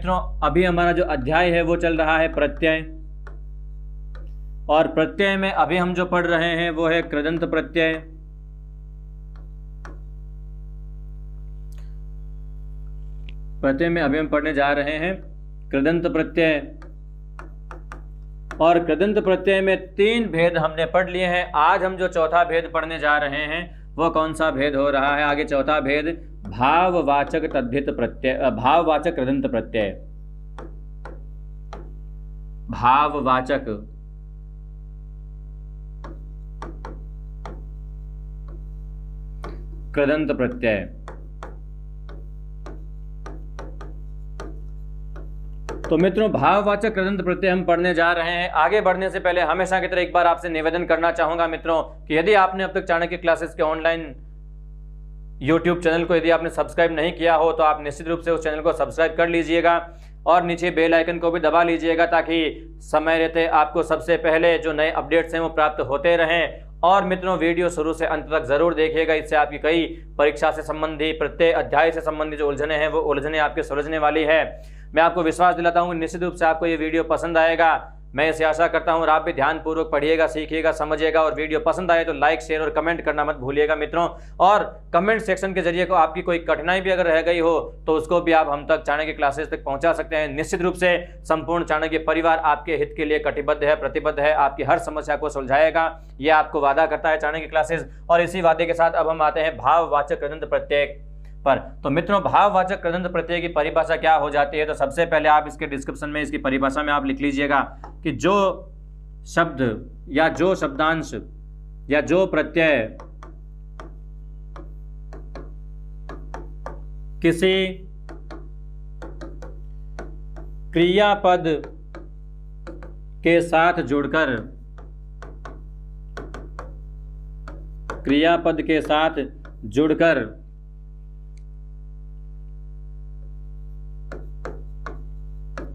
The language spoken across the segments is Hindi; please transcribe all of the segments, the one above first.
मित्रों अभी हमारा जो अध्याय है वो चल रहा है प्रत्यय, और प्रत्यय में अभी हम जो पढ़ रहे हैं वो है कृदंत प्रत्यय। प्रत्यय में अभी हम पढ़ने जा रहे हैं कृदंत प्रत्यय, और कृदंत प्रत्यय में 3 भेद हमने पढ़ लिए हैं। आज हम जो चौथा भेद पढ़ने जा रहे हैं वो कौन सा भेद हो रहा है? आगे चौथा भेद भाववाचक तद्धित प्रत्यय, भाववाचक कृदंत प्रत्यय। भाववाचक कृदंत प्रत्यय। तो मित्रों भाववाचक कृदंत प्रत्यय हम पढ़ने जा रहे हैं। आगे बढ़ने से पहले हमेशा की तरह एक बार आपसे निवेदन करना चाहूंगा मित्रों कि यदि आपने अब तक चाणक्य क्लासेस के ऑनलाइन YouTube चैनल को यदि आपने सब्सक्राइब नहीं किया हो तो आप निश्चित रूप से उस चैनल को सब्सक्राइब कर लीजिएगा और नीचे बेल आइकन को भी दबा लीजिएगा ताकि समय रहते आपको सबसे पहले जो नए अपडेट्स हैं वो प्राप्त होते रहें। और मित्रों वीडियो शुरू से अंत तक जरूर देखिएगा, इससे आपकी कई परीक्षा से संबंधी प्रत्येक अध्याय से संबंधित जो उलझने हैं वो उलझने आपके सुलझने वाली है। मैं आपको विश्वास दिलाता हूँ निश्चित रूप से आपको ये वीडियो पसंद आएगा। मैं इसे आशा करता हूँ और आप भी ध्यानपूर्वक पढ़िएगा, सीखिएगा, समझिएगा, और वीडियो पसंद आए तो लाइक, शेयर और कमेंट करना मत भूलिएगा मित्रों। और कमेंट सेक्शन के जरिए को आपकी कोई कठिनाई भी अगर रह गई हो तो उसको भी आप हम तक चाणक्य क्लासेस तक पहुंचा सकते हैं। निश्चित रूप से संपूर्ण चाणक्य परिवार आपके हित के लिए कटिबद्ध है, प्रतिबद्ध है, आपकी हर समस्या को सुलझाएगा, यह आपको वादा करता है चाणक्य क्लासेस। और इसी वादे के साथ अब हम आते हैं भाववाचक कृदंत प्रत्यय पर। तो मित्रों भाववाचक कृदंत प्रत्यय की परिभाषा क्या हो जाती है? तो सबसे पहले आप इसके डिस्क्रिप्शन में इसकी परिभाषा में आप लिख लीजिएगा कि जो शब्द या जो शब्दांश या जो प्रत्यय किसी क्रियापद के साथ जुड़कर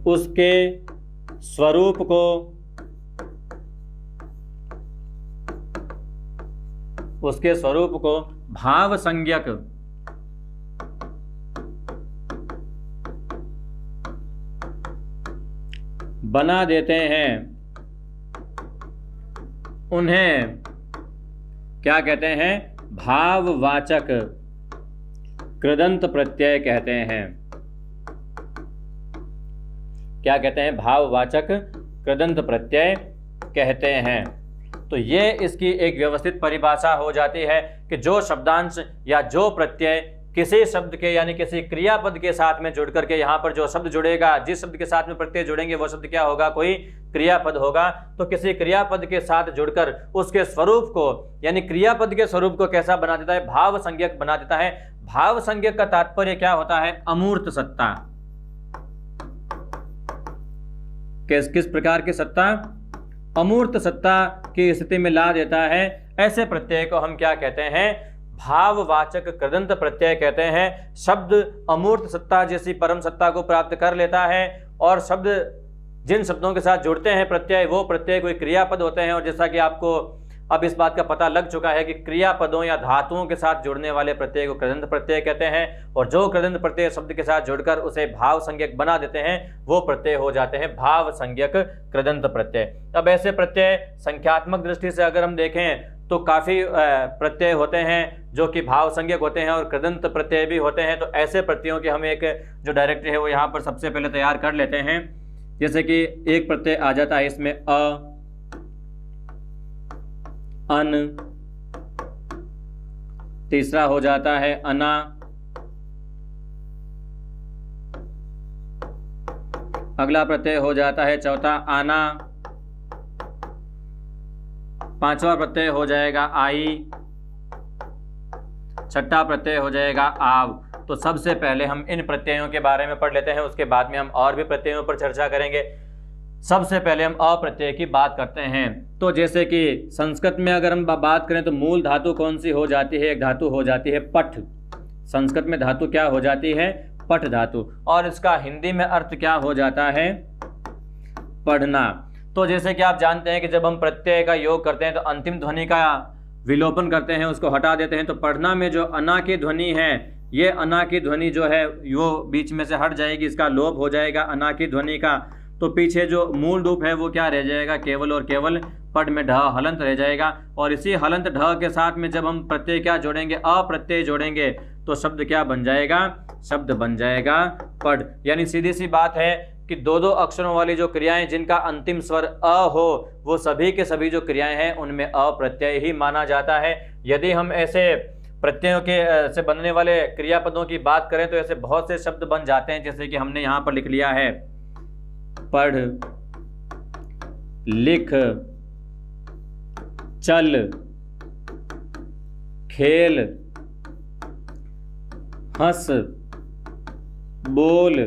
उसके स्वरूप को भाव संज्ञक बना देते हैं, उन्हें क्या कहते हैं? भाववाचक कृदंत प्रत्यय कहते हैं। क्या कहते हैं? भाववाचक कृदंत प्रत्यय कहते हैं। तो ये इसकी एक व्यवस्थित परिभाषा हो जाती है कि जो शब्दांश या जो प्रत्यय किसी शब्द के यानी किसी क्रियापद के साथ में जुड़ करके, यहाँ पर जो शब्द जुड़ेगा, जिस शब्द के साथ में प्रत्यय जुड़ेंगे वो शब्द क्या होगा? कोई क्रियापद होगा। तो किसी क्रियापद के साथ जुड़कर उसके स्वरूप को यानी क्रियापद के स्वरूप को कैसा बना देता है? भाव संज्ञक बना देता है। भाव संज्ञक का तात्पर्य क्या होता है? अमूर्त सत्ता। किस प्रकार की सत्ता? अमूर्त सत्ता की स्थिति में ला देता है। ऐसे प्रत्यय को हम क्या कहते हैं? भाववाचक कृदंत प्रत्यय कहते हैं। शब्द अमूर्त सत्ता जैसी परम सत्ता को प्राप्त कर लेता है और शब्द जिन शब्दों के साथ जुड़ते हैं प्रत्यय, वो प्रत्यय कोई क्रियापद होते हैं। और जैसा कि आपको अब इस बात का पता लग चुका है कि क्रियापदों या धातुओं के साथ जुड़ने वाले प्रत्यय को कृदंत प्रत्यय कहते हैं, और जो कृदंत प्रत्यय शब्द के साथ जुड़कर उसे भाव संज्ञक बना देते हैं वो प्रत्यय हो जाते हैं भाव संज्ञक कृदंत प्रत्यय। अब ऐसे प्रत्यय संख्यात्मक दृष्टि से अगर हम देखें तो काफी प्रत्यय होते हैं जो कि भाव संज्ञक होते हैं और कृदंत प्रत्यय भी होते हैं। तो ऐसे प्रत्ययों की हम एक जो डायरेक्टरी है वो यहाँ पर सबसे पहले तैयार कर लेते हैं। जैसे कि एक प्रत्यय आ जाता है इसमें अ, अन, तीसरा हो जाता है अना, अगला प्रत्यय हो जाता है चौथा आना, पांचवा प्रत्यय हो जाएगा आई, छठा प्रत्यय हो जाएगा आव। तो सबसे पहले हम इन प्रत्ययों के बारे में पढ़ लेते हैं, उसके बाद में हम और भी प्रत्ययों पर चर्चा करेंगे। सबसे पहले हम अप्रत्यय की बात करते हैं। तो जैसे कि संस्कृत में अगर हम बात करें तो मूल धातु कौन सी हो जाती है? एक धातु हो जाती है पठ। संस्कृत में धातु क्या हो जाती है? पठ धातु। और इसका हिंदी में अर्थ क्या हो जाता है? पढ़ना। तो जैसे कि आप जानते हैं कि जब हम प्रत्यय का योग करते हैं तो अंतिम ध्वनि का विलोपन करते हैं, उसको हटा देते हैं। तो पढ़ना में जो अना की ध्वनि है ये अना की ध्वनि जो है वो बीच में से हट जाएगी, इसका लोप हो जाएगा अना की ध्वनि का। तो पीछे जो मूल रूप है वो क्या रह जाएगा, केवल और केवल पड में ढ हलंत रह जाएगा। और इसी हलंत ढ के साथ में जब हम प्रत्यय क्या जोड़ेंगे, अप्रत्यय जोड़ेंगे, तो शब्द क्या बन जाएगा, शब्द बन जाएगा पड। यानी सीधी सी बात है कि दो दो अक्षरों वाली जो क्रियाएं जिनका अंतिम स्वर अ हो, वो सभी के सभी जो क्रियाएं हैं उनमें अप्रत्यय ही माना जाता है। यदि हम ऐसे प्रत्ययों के से बनने वाले क्रियापदों की बात करें तो ऐसे बहुत से शब्द बन जाते हैं, जैसे कि हमने यहाँ पर लिख लिया है पढ़, लिख, चल, खेल, हंस, बोल।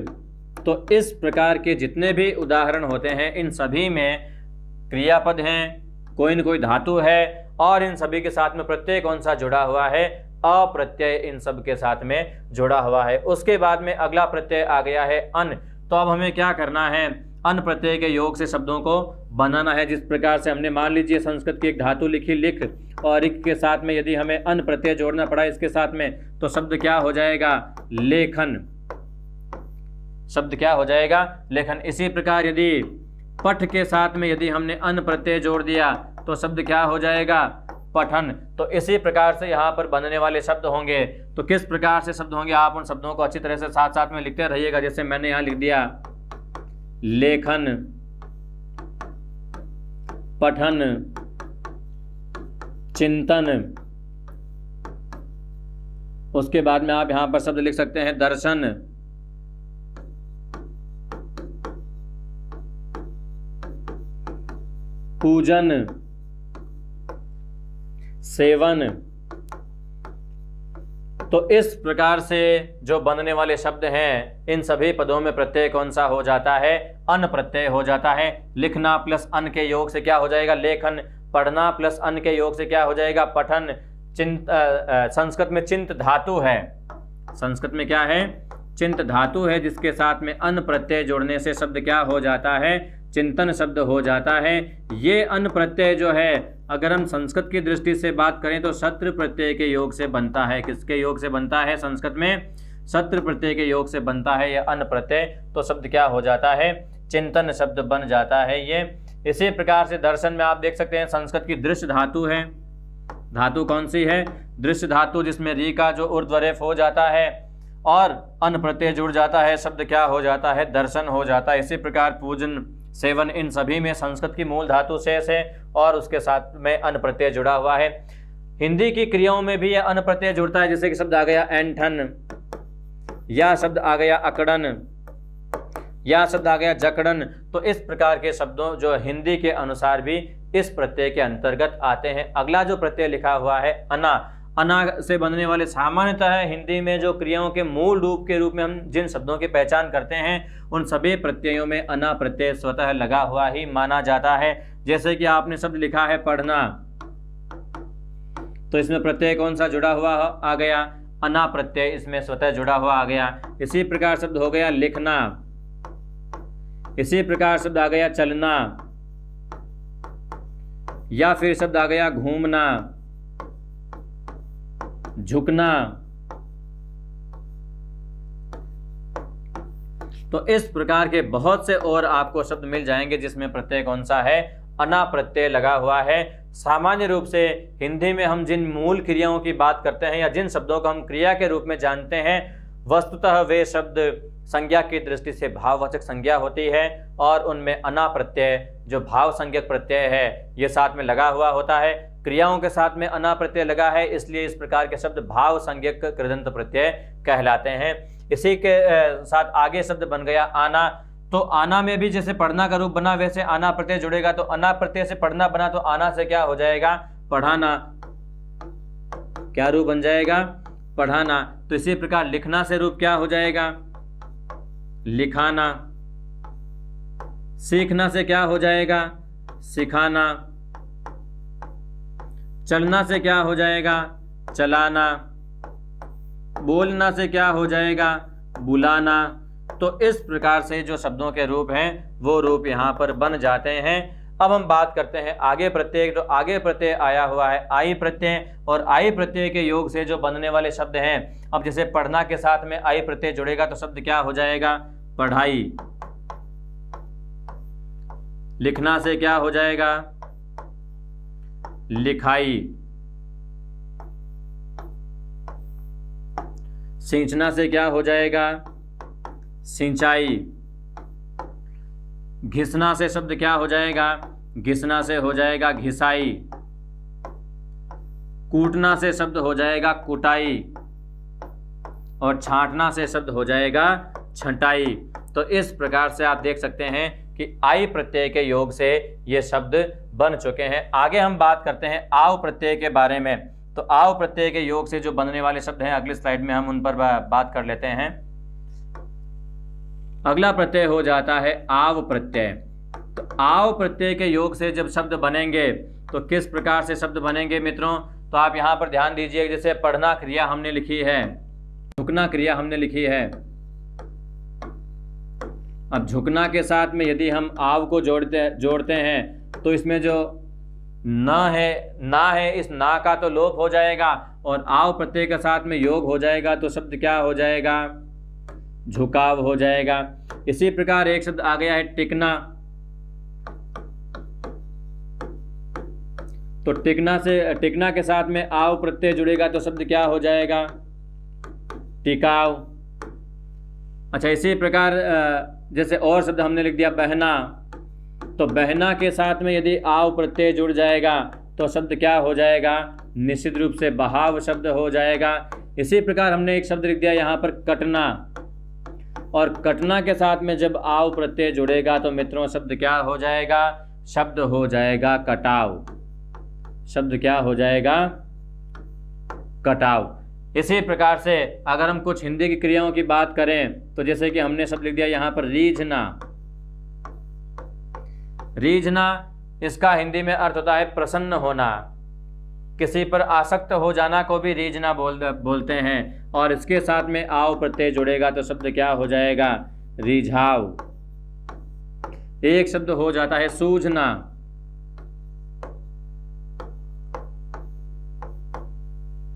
तो इस प्रकार के जितने भी उदाहरण होते हैं इन सभी में क्रियापद हैं, कोई न कोई धातु है, और इन सभी के साथ में प्रत्यय कौन सा जुड़ा हुआ है, अप्रत्यय इन सब के साथ में जुड़ा हुआ है। उसके बाद में अगला प्रत्यय आ गया है अन। तो अब हमें क्या करना है, अन प्रत्यय के योग से शब्दों को बनाना है। जिस प्रकार से हमने मान लीजिए संस्कृत की एक धातु लिखी लिख, और इक के साथ में यदि हमें अन प्रत्यय जोड़ना पड़ा इसके साथ में, तो शब्द क्या हो जाएगा, लेखन। शब्द क्या हो जाएगा, लेखन। इसी प्रकार यदि पठ के साथ में यदि हमने अन प्रत्यय जोड़ दिया तो शब्द क्या हो जाएगा, पठन। तो इसी प्रकार से यहाँ पर बनने वाले शब्द होंगे। तो किस प्रकार से शब्द होंगे, आप उन शब्दों को अच्छी तरह से साथ साथ में लिखते रहिएगा। जैसे मैंने यहाँ लिख दिया लेखन, पठन, चिंतन। उसके बाद में आप यहाँ पर शब्द लिख सकते हैं दर्शन, पूजन, सेवन। तो इस प्रकार से जो बनने वाले शब्द हैं इन सभी पदों में प्रत्यय कौन सा हो जाता है, अन प्रत्यय हो जाता है। लिखना प्लस अन के योग से क्या हो जाएगा, लेखन। पढ़ना प्लस अन के योग से क्या हो जाएगा, पठन। संस्कृत में चिंत धातु है, संस्कृत में क्या है, चिंत धातु है, जिसके साथ में अन प्रत्यय जोड़ने से शब्द क्या हो जाता है, चिंतन शब्द हो जाता है। ये अन प्रत्यय जो है अगर हम संस्कृत की दृष्टि से बात करें तो शत्रु प्रत्यय के योग से बनता है। किसके योग से बनता है, संस्कृत में शत्रु प्रत्यय के योग से बनता है यह अन प्रत्यय। तो शब्द क्या हो जाता है, चिंतन शब्द बन जाता है ये। इसी प्रकार से दर्शन में आप देख सकते हैं संस्कृत की दृश्य धातु है। धातु कौन सी है, दृश्य धातु, जिसमें री का जो ऊर्ध्वरेफ हो जाता है और अन प्रत्यय जुड़ जाता है, शब्द क्या हो जाता है, दर्शन हो जाता है। इसी प्रकार पूजन, सेवन, इन सभी में संस्कृत की मूल धातु शेष है और उसके साथ में अन प्रत्यय जुड़ा हुआ है। हिंदी की क्रियाओं में भी यह अन प्रत्यय जुड़ता है, जैसे कि शब्द आ गया ऐंठन, या शब्द आ गया अकड़न, या शब्द आ गया जकड़न। तो इस प्रकार के शब्दों जो हिंदी के अनुसार भी इस प्रत्यय के अंतर्गत आते हैं। अगला जो प्रत्यय लिखा हुआ है अना, अना से बनने वाले सामान्यतः हिंदी में जो क्रियाओं के मूल रूप के रूप में हम जिन शब्दों की पहचान करते हैं उन सभी प्रत्ययों में अना प्रत्यय स्वतः लगा हुआ ही माना जाता है। जैसे कि आपने शब्द लिखा है पढ़ना, तो इसमें प्रत्यय कौन सा जुड़ा हुआ आ गया, अना प्रत्यय इसमें स्वतः जुड़ा हुआ आ गया। इसी प्रकार शब्द हो गया लिखना, इसी प्रकार शब्द आ गया चलना, या फिर शब्द आ गया घूमना, झुकना। तो इस प्रकार के बहुत से और आपको शब्द मिल जाएंगे जिसमें प्रत्यय कौन सा है, अना प्रत्यय लगा हुआ है। सामान्य रूप से हिंदी में हम जिन मूल क्रियाओं की बात करते हैं या जिन शब्दों को हम क्रिया के रूप में जानते हैं, वस्तुतः वे शब्द संज्ञा की दृष्टि से भाववाचक संज्ञा होती है और उनमें अना प्रत्यय जो भाव संज्ञक प्रत्यय है ये साथ में लगा हुआ होता है। क्रियाओं के साथ में अना प्रत्यय लगा है, इसलिए इस प्रकार के शब्द भाव संज्ञक कृदंत प्रत्यय कहलाते हैं। इसी के साथ आगे शब्द बन गया आना। तो आना में भी जैसे पढ़ना का रूप बना वैसे आना प्रत्यय जुड़ेगा, तो अना प्रत्यय से पढ़ना बना तो आना से क्या हो जाएगा, पढ़ाना। क्या रूप बन जाएगा, पढ़ाना। तो इसी प्रकार लिखना से रूप क्या हो जाएगा, लिखाना। सीखना से क्या हो जाएगा, सिखाना। चलना से क्या हो जाएगा, चलाना। बोलना से क्या हो जाएगा, बुलाना। तो इस प्रकार से जो शब्दों के रूप हैं वो रूप यहाँ पर बन जाते हैं। अब हम बात करते हैं आगे प्रत्यय। तो आगे प्रत्यय आया हुआ है आई प्रत्यय, और आई प्रत्यय के योग से जो बनने वाले शब्द हैं, अब जैसे पढ़ना के साथ में आई प्रत्यय जुड़ेगा तो शब्द क्या हो जाएगा? पढ़ाई। लिखना से क्या हो जाएगा? लिखाई। सींचना से क्या हो जाएगा? सिंचाई। घिसना से शब्द क्या हो जाएगा? घिसना से हो जाएगा घिसाई। कूटना से शब्द हो जाएगा कुटाई, और छांटना से शब्द हो जाएगा छंटाई। तो इस प्रकार से आप देख सकते हैं कि आई प्रत्यय के योग से ये शब्द बन चुके हैं। आगे हम बात करते हैं आव प्रत्यय के बारे में। तो आव प्रत्यय के योग से जो बनने वाले शब्द हैं, अगली स्लाइड में हम उन पर बात कर लेते हैं। अगला प्रत्यय हो जाता है आव प्रत्यय। तो आव प्रत्यय के योग से जब शब्द बनेंगे तो किस प्रकार से शब्द बनेंगे मित्रों? तो आप यहां पर ध्यान दीजिए, जैसे पढ़ना क्रिया हमने लिखी है, झुकना क्रिया हमने लिखी है। अब झुकना के साथ में यदि हम आव को जोड़ते हैं तो इसमें जो ना है इस ना का तो लोप हो जाएगा, और आव प्रत्यय के साथ में योग हो जाएगा तो शब्द क्या हो जाएगा? झुकाव हो जाएगा। इसी प्रकार एक शब्द आ गया है टिकना। तो टिकना के साथ में आव प्रत्यय जुड़ेगा तो शब्द क्या हो जाएगा? टिकाव। अच्छा, इसी प्रकार जैसे और शब्द हमने लिख दिया बहना। तो बहना के साथ में यदि आव प्रत्यय जुड़ जाएगा तो शब्द क्या हो जाएगा? निश्चित रूप से बहाव शब्द हो जाएगा। इसी प्रकार हमने एक शब्द लिख दिया यहाँ पर कटना, और कटना के साथ में जब आव प्रत्यय जुड़ेगा तो मित्रों शब्द क्या हो जाएगा? शब्द हो जाएगा कटाव। शब्द क्या हो जाएगा? कटाव। इसी प्रकार से अगर हम कुछ हिंदी की क्रियाओं की बात करें तो जैसे कि हमने शब्द लिख दिया यहाँ पर रीझना। रीझना, इसका हिंदी में अर्थ होता है प्रसन्न होना। किसी पर आसक्त हो जाना को भी रीझना बोलते हैं, और इसके साथ में आव प्रत्यय जुड़ेगा तो शब्द क्या हो जाएगा? रिझाव। एक शब्द हो जाता है सूझना।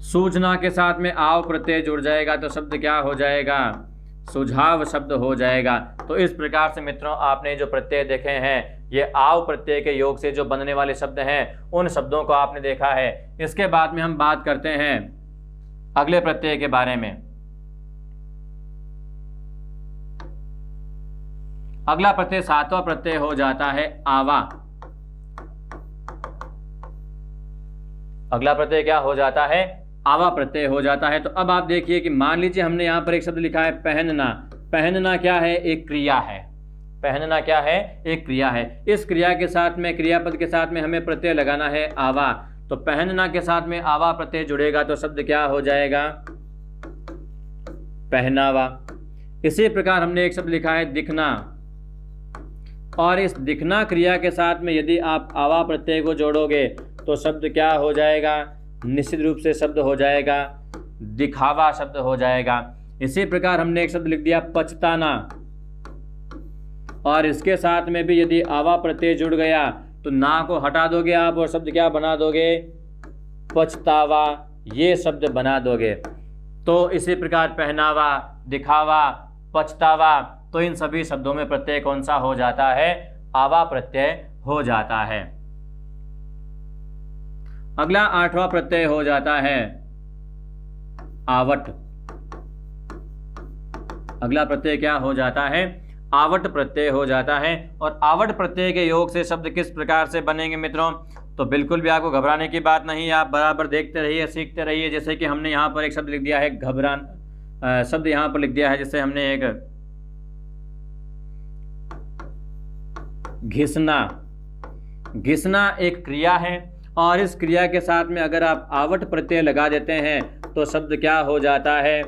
सूझना के साथ में आव प्रत्यय जुड़ जाएगा तो शब्द क्या हो जाएगा? सुझाव शब्द हो जाएगा। तो इस प्रकार से मित्रों आपने जो प्रत्यय देखे हैं, ये आव प्रत्यय के योग से जो बनने वाले शब्द हैं, उन शब्दों को आपने देखा है। इसके बाद में हम बात करते हैं अगले प्रत्यय के बारे में। अगला प्रत्यय सातवां प्रत्यय हो जाता है आवा। अगला प्रत्यय क्या हो जाता है? आवा प्रत्यय हो जाता है। तो अब आप देखिए कि मान लीजिए हमने यहां पर एक शब्द लिखा है पहनना। पहनना क्या है? एक क्रिया है। पहनना क्या है? एक क्रिया है। इस क्रिया के साथ में, क्रियापद के साथ में हमें प्रत्यय लगाना है आवा। तो पहनना के साथ में आवा प्रत्यय जुड़ेगा तो शब्द क्या हो जाएगा? पहनावा। इसी प्रकार हमने एक शब्द लिखा है दिखना, और इस दिखना क्रिया के साथ में यदि आप आवा प्रत्यय को जोड़ोगे तो शब्द क्या हो जाएगा? निश्चित रूप से शब्द हो जाएगा दिखावा शब्द हो जाएगा। इसी प्रकार हमने एक शब्द लिख दिया पछताना, और इसके साथ में भी यदि आवा प्रत्यय जुड़ गया तो ना को हटा दोगे आप और शब्द क्या बना दोगे? पछतावा, ये शब्द बना दोगे। तो इसी प्रकार पहनावा, दिखावा, पछतावा, तो इन सभी शब्दों में प्रत्यय कौन सा हो जाता है? आवा प्रत्यय हो जाता है। अगला आठवां प्रत्यय हो जाता है आवट। अगला प्रत्यय क्या हो जाता है? आवट प्रत्यय हो जाता है। और आवट प्रत्यय के योग से शब्द किस प्रकार से बनेंगे मित्रों? तो बिल्कुल भी आपको घबराने की बात नहीं है, आप बराबर देखते रहिए, सीखते रहिए। जैसे कि हमने यहाँ पर एक शब्द लिख दिया है शब्द यहाँ पर लिख दिया है, जैसे हमने एक घिसना। घिसना एक क्रिया है, और इस क्रिया के साथ में अगर आप आवट प्रत्यय लगा देते हैं तो शब्द क्या हो जाता है?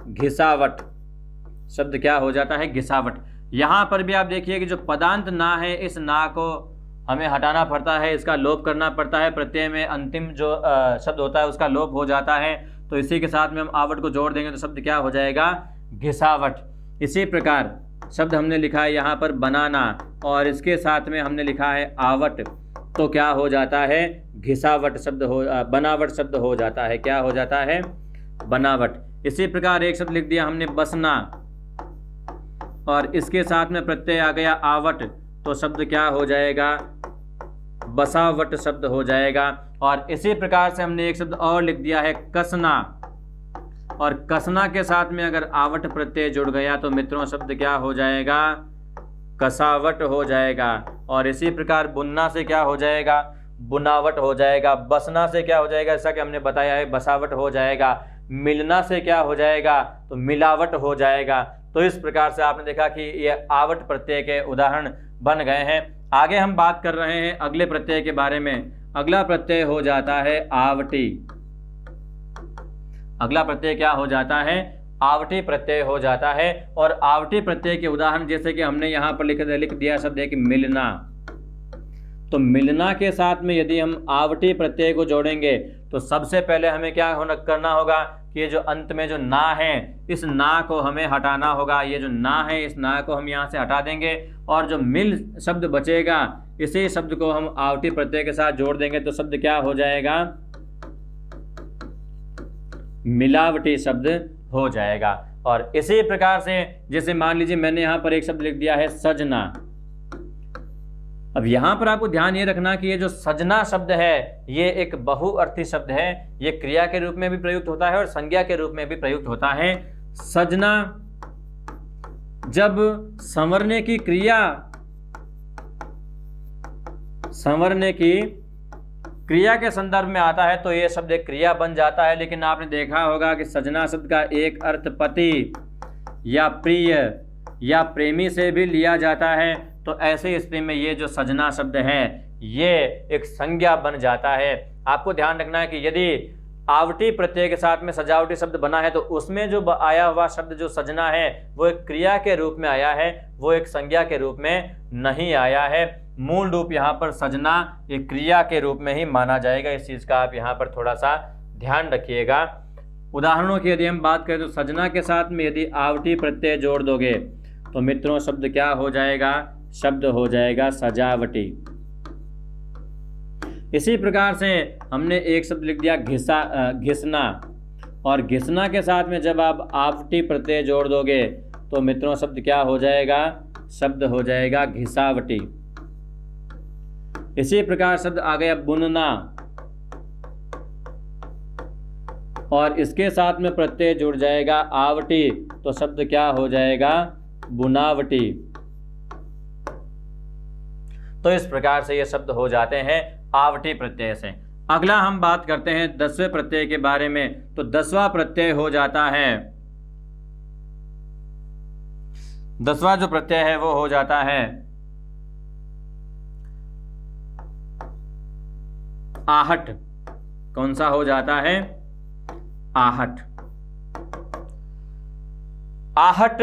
घिसावट। शब्द क्या हो जाता है? घिसावट। यहाँ पर भी आप देखिए कि जो पदांत ना है, इस ना को हमें हटाना पड़ता है, इसका लोप करना पड़ता है। प्रत्यय में अंतिम जो शब्द होता है उसका लोप हो जाता है। तो इसी के साथ में हम आवट को जोड़ देंगे तो शब्द क्या हो जाएगा? घिसावट। इसी प्रकार शब्द हमने लिखा है यहाँ पर बनाना, और इसके साथ में हमने लिखा है आवट, तो क्या हो जाता है, घिसावट शब्द हो, बनावट शब्द हो जाता है। क्या हो जाता है, बनावट। इसी प्रकार एक शब्द लिख दिया हमने बसना, और इसके साथ में प्रत्यय आ गया आवट, तो शब्द क्या हो जाएगा, बसावट शब्द हो जाएगा। और इसी प्रकार से हमने एक शब्द और लिख दिया है कसना, और कसना के साथ में अगर आवट प्रत्यय जुड़ गया तो मित्रों शब्द क्या हो जाएगा, कसावट हो जाएगा। और इसी प्रकार बुनना से क्या हो जाएगा, बुनावट हो जाएगा। बसना से क्या हो जाएगा, जैसा कि हमने बताया है, बसावट हो जाएगा। मिलना से क्या हो जाएगा, तो मिलावट हो जाएगा। तो इस प्रकार से आपने देखा कि ये आवट प्रत्यय के उदाहरण बन गए हैं। आगे हम बात कर रहे हैं अगले प्रत्यय के बारे में। अगला प्रत्यय हो जाता है आवटी। अगला प्रत्यय क्या हो जाता है, आवटी प्रत्यय हो जाता है। और आवटी प्रत्यय के उदाहरण जैसे कि हमने यहाँ पर लिख दिया शब्द है कि मिलना, तो मिलना के साथ में यदि हम आवटी प्रत्यय को जोड़ेंगे तो सबसे पहले हमें क्या करना होगा कि ये जो अंत में जो ना है, इस ना को हमें हटाना होगा। ये जो ना है, इस ना को हम यहाँ से हटा देंगे, और जो मिल शब्द बचेगा, इसी शब्द को हम आवटी प्रत्यय के साथ जोड़ देंगे, तो शब्द क्या हो जाएगा, मिलावटी शब्द हो जाएगा। और इसी प्रकार से जैसे मान लीजिए मैंने यहाँ पर एक शब्द लिख दिया है सजना। अब यहाँ पर आपको ध्यान ये रखना कि ये जो सजना शब्द है, ये एक बहुअर्थी शब्द है। ये क्रिया के रूप में भी प्रयुक्त होता है और संज्ञा के रूप में भी प्रयुक्त होता है। सजना जब संवरने की क्रिया के संदर्भ में आता है तो ये शब्द एक क्रिया बन जाता है। लेकिन आपने देखा होगा कि सजना शब्द का एक अर्थ पति या प्रिय या प्रेमी से भी लिया जाता है। तो ऐसे स्थिति में ये जो सजना शब्द है, ये एक संज्ञा बन जाता है। आपको ध्यान रखना है कि यदि आवटी प्रत्यय के साथ में सजावटी शब्द बना है तो उसमें जो आया हुआ शब्द जो सजना है, वो एक क्रिया के रूप में आया है, वो एक संज्ञा के रूप में नहीं आया है। मूल रूप यहाँ पर सजना एक क्रिया के रूप में ही माना जाएगा। इस चीज का आप यहाँ पर थोड़ा सा ध्यान रखिएगा। उदाहरणों की यदि हम बात करें तो सजना के साथ में यदि आवटी प्रत्यय जोड़ दोगे तो मित्रों शब्द क्या हो जाएगा, शब्द हो जाएगा सजावटी। इसी प्रकार से हमने एक शब्द लिख दिया घिसना, और घिसना के साथ में जब आप आवटी प्रत्यय जोड़ दोगे तो मित्रों शब्द क्या हो जाएगा, शब्द हो जाएगा घिसावटी। इसी प्रकार शब्द आ गया बुनना, और इसके साथ में प्रत्यय जुड़ जाएगा आवटी, तो शब्द क्या हो जाएगा, बुनावटी। तो इस प्रकार से ये शब्द हो जाते हैं आवटी प्रत्यय से। अगला हम बात करते हैं 10वें प्रत्यय के बारे में। तो 10वां प्रत्यय हो जाता है, 10वां जो प्रत्यय है वो हो जाता है आहट। कौन सा हो जाता है, आहट। आहट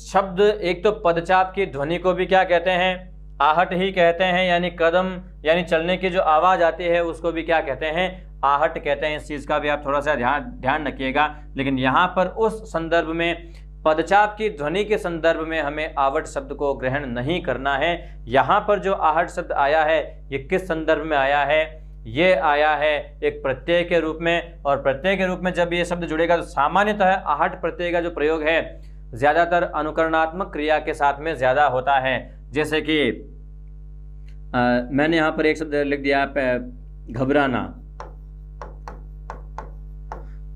शब्द एक तो पदचाप की ध्वनि को भी क्या कहते हैं, आहट ही कहते हैं। यानी कदम यानी चलने की जो आवाज आती है उसको भी क्या कहते हैं, आहट कहते हैं। इस चीज का भी आप थोड़ा सा ध्यान रखिएगा। लेकिन यहाँ पर उस संदर्भ में, पदचाप की ध्वनि के संदर्भ में हमें आवट शब्द को ग्रहण नहीं करना है। यहाँ पर जो आहट शब्द आया है ये किस संदर्भ में आया है, ये आया है एक प्रत्यय के रूप में। और प्रत्यय के रूप में जब ये शब्द जुड़ेगा तो सामान्यतः आहट प्रत्यय का जो प्रयोग है ज्यादातर अनुकरणात्मक क्रिया के साथ में ज्यादा होता है। जैसे कि मैंने यहाँ पर एक शब्द लिख दिया घबराना।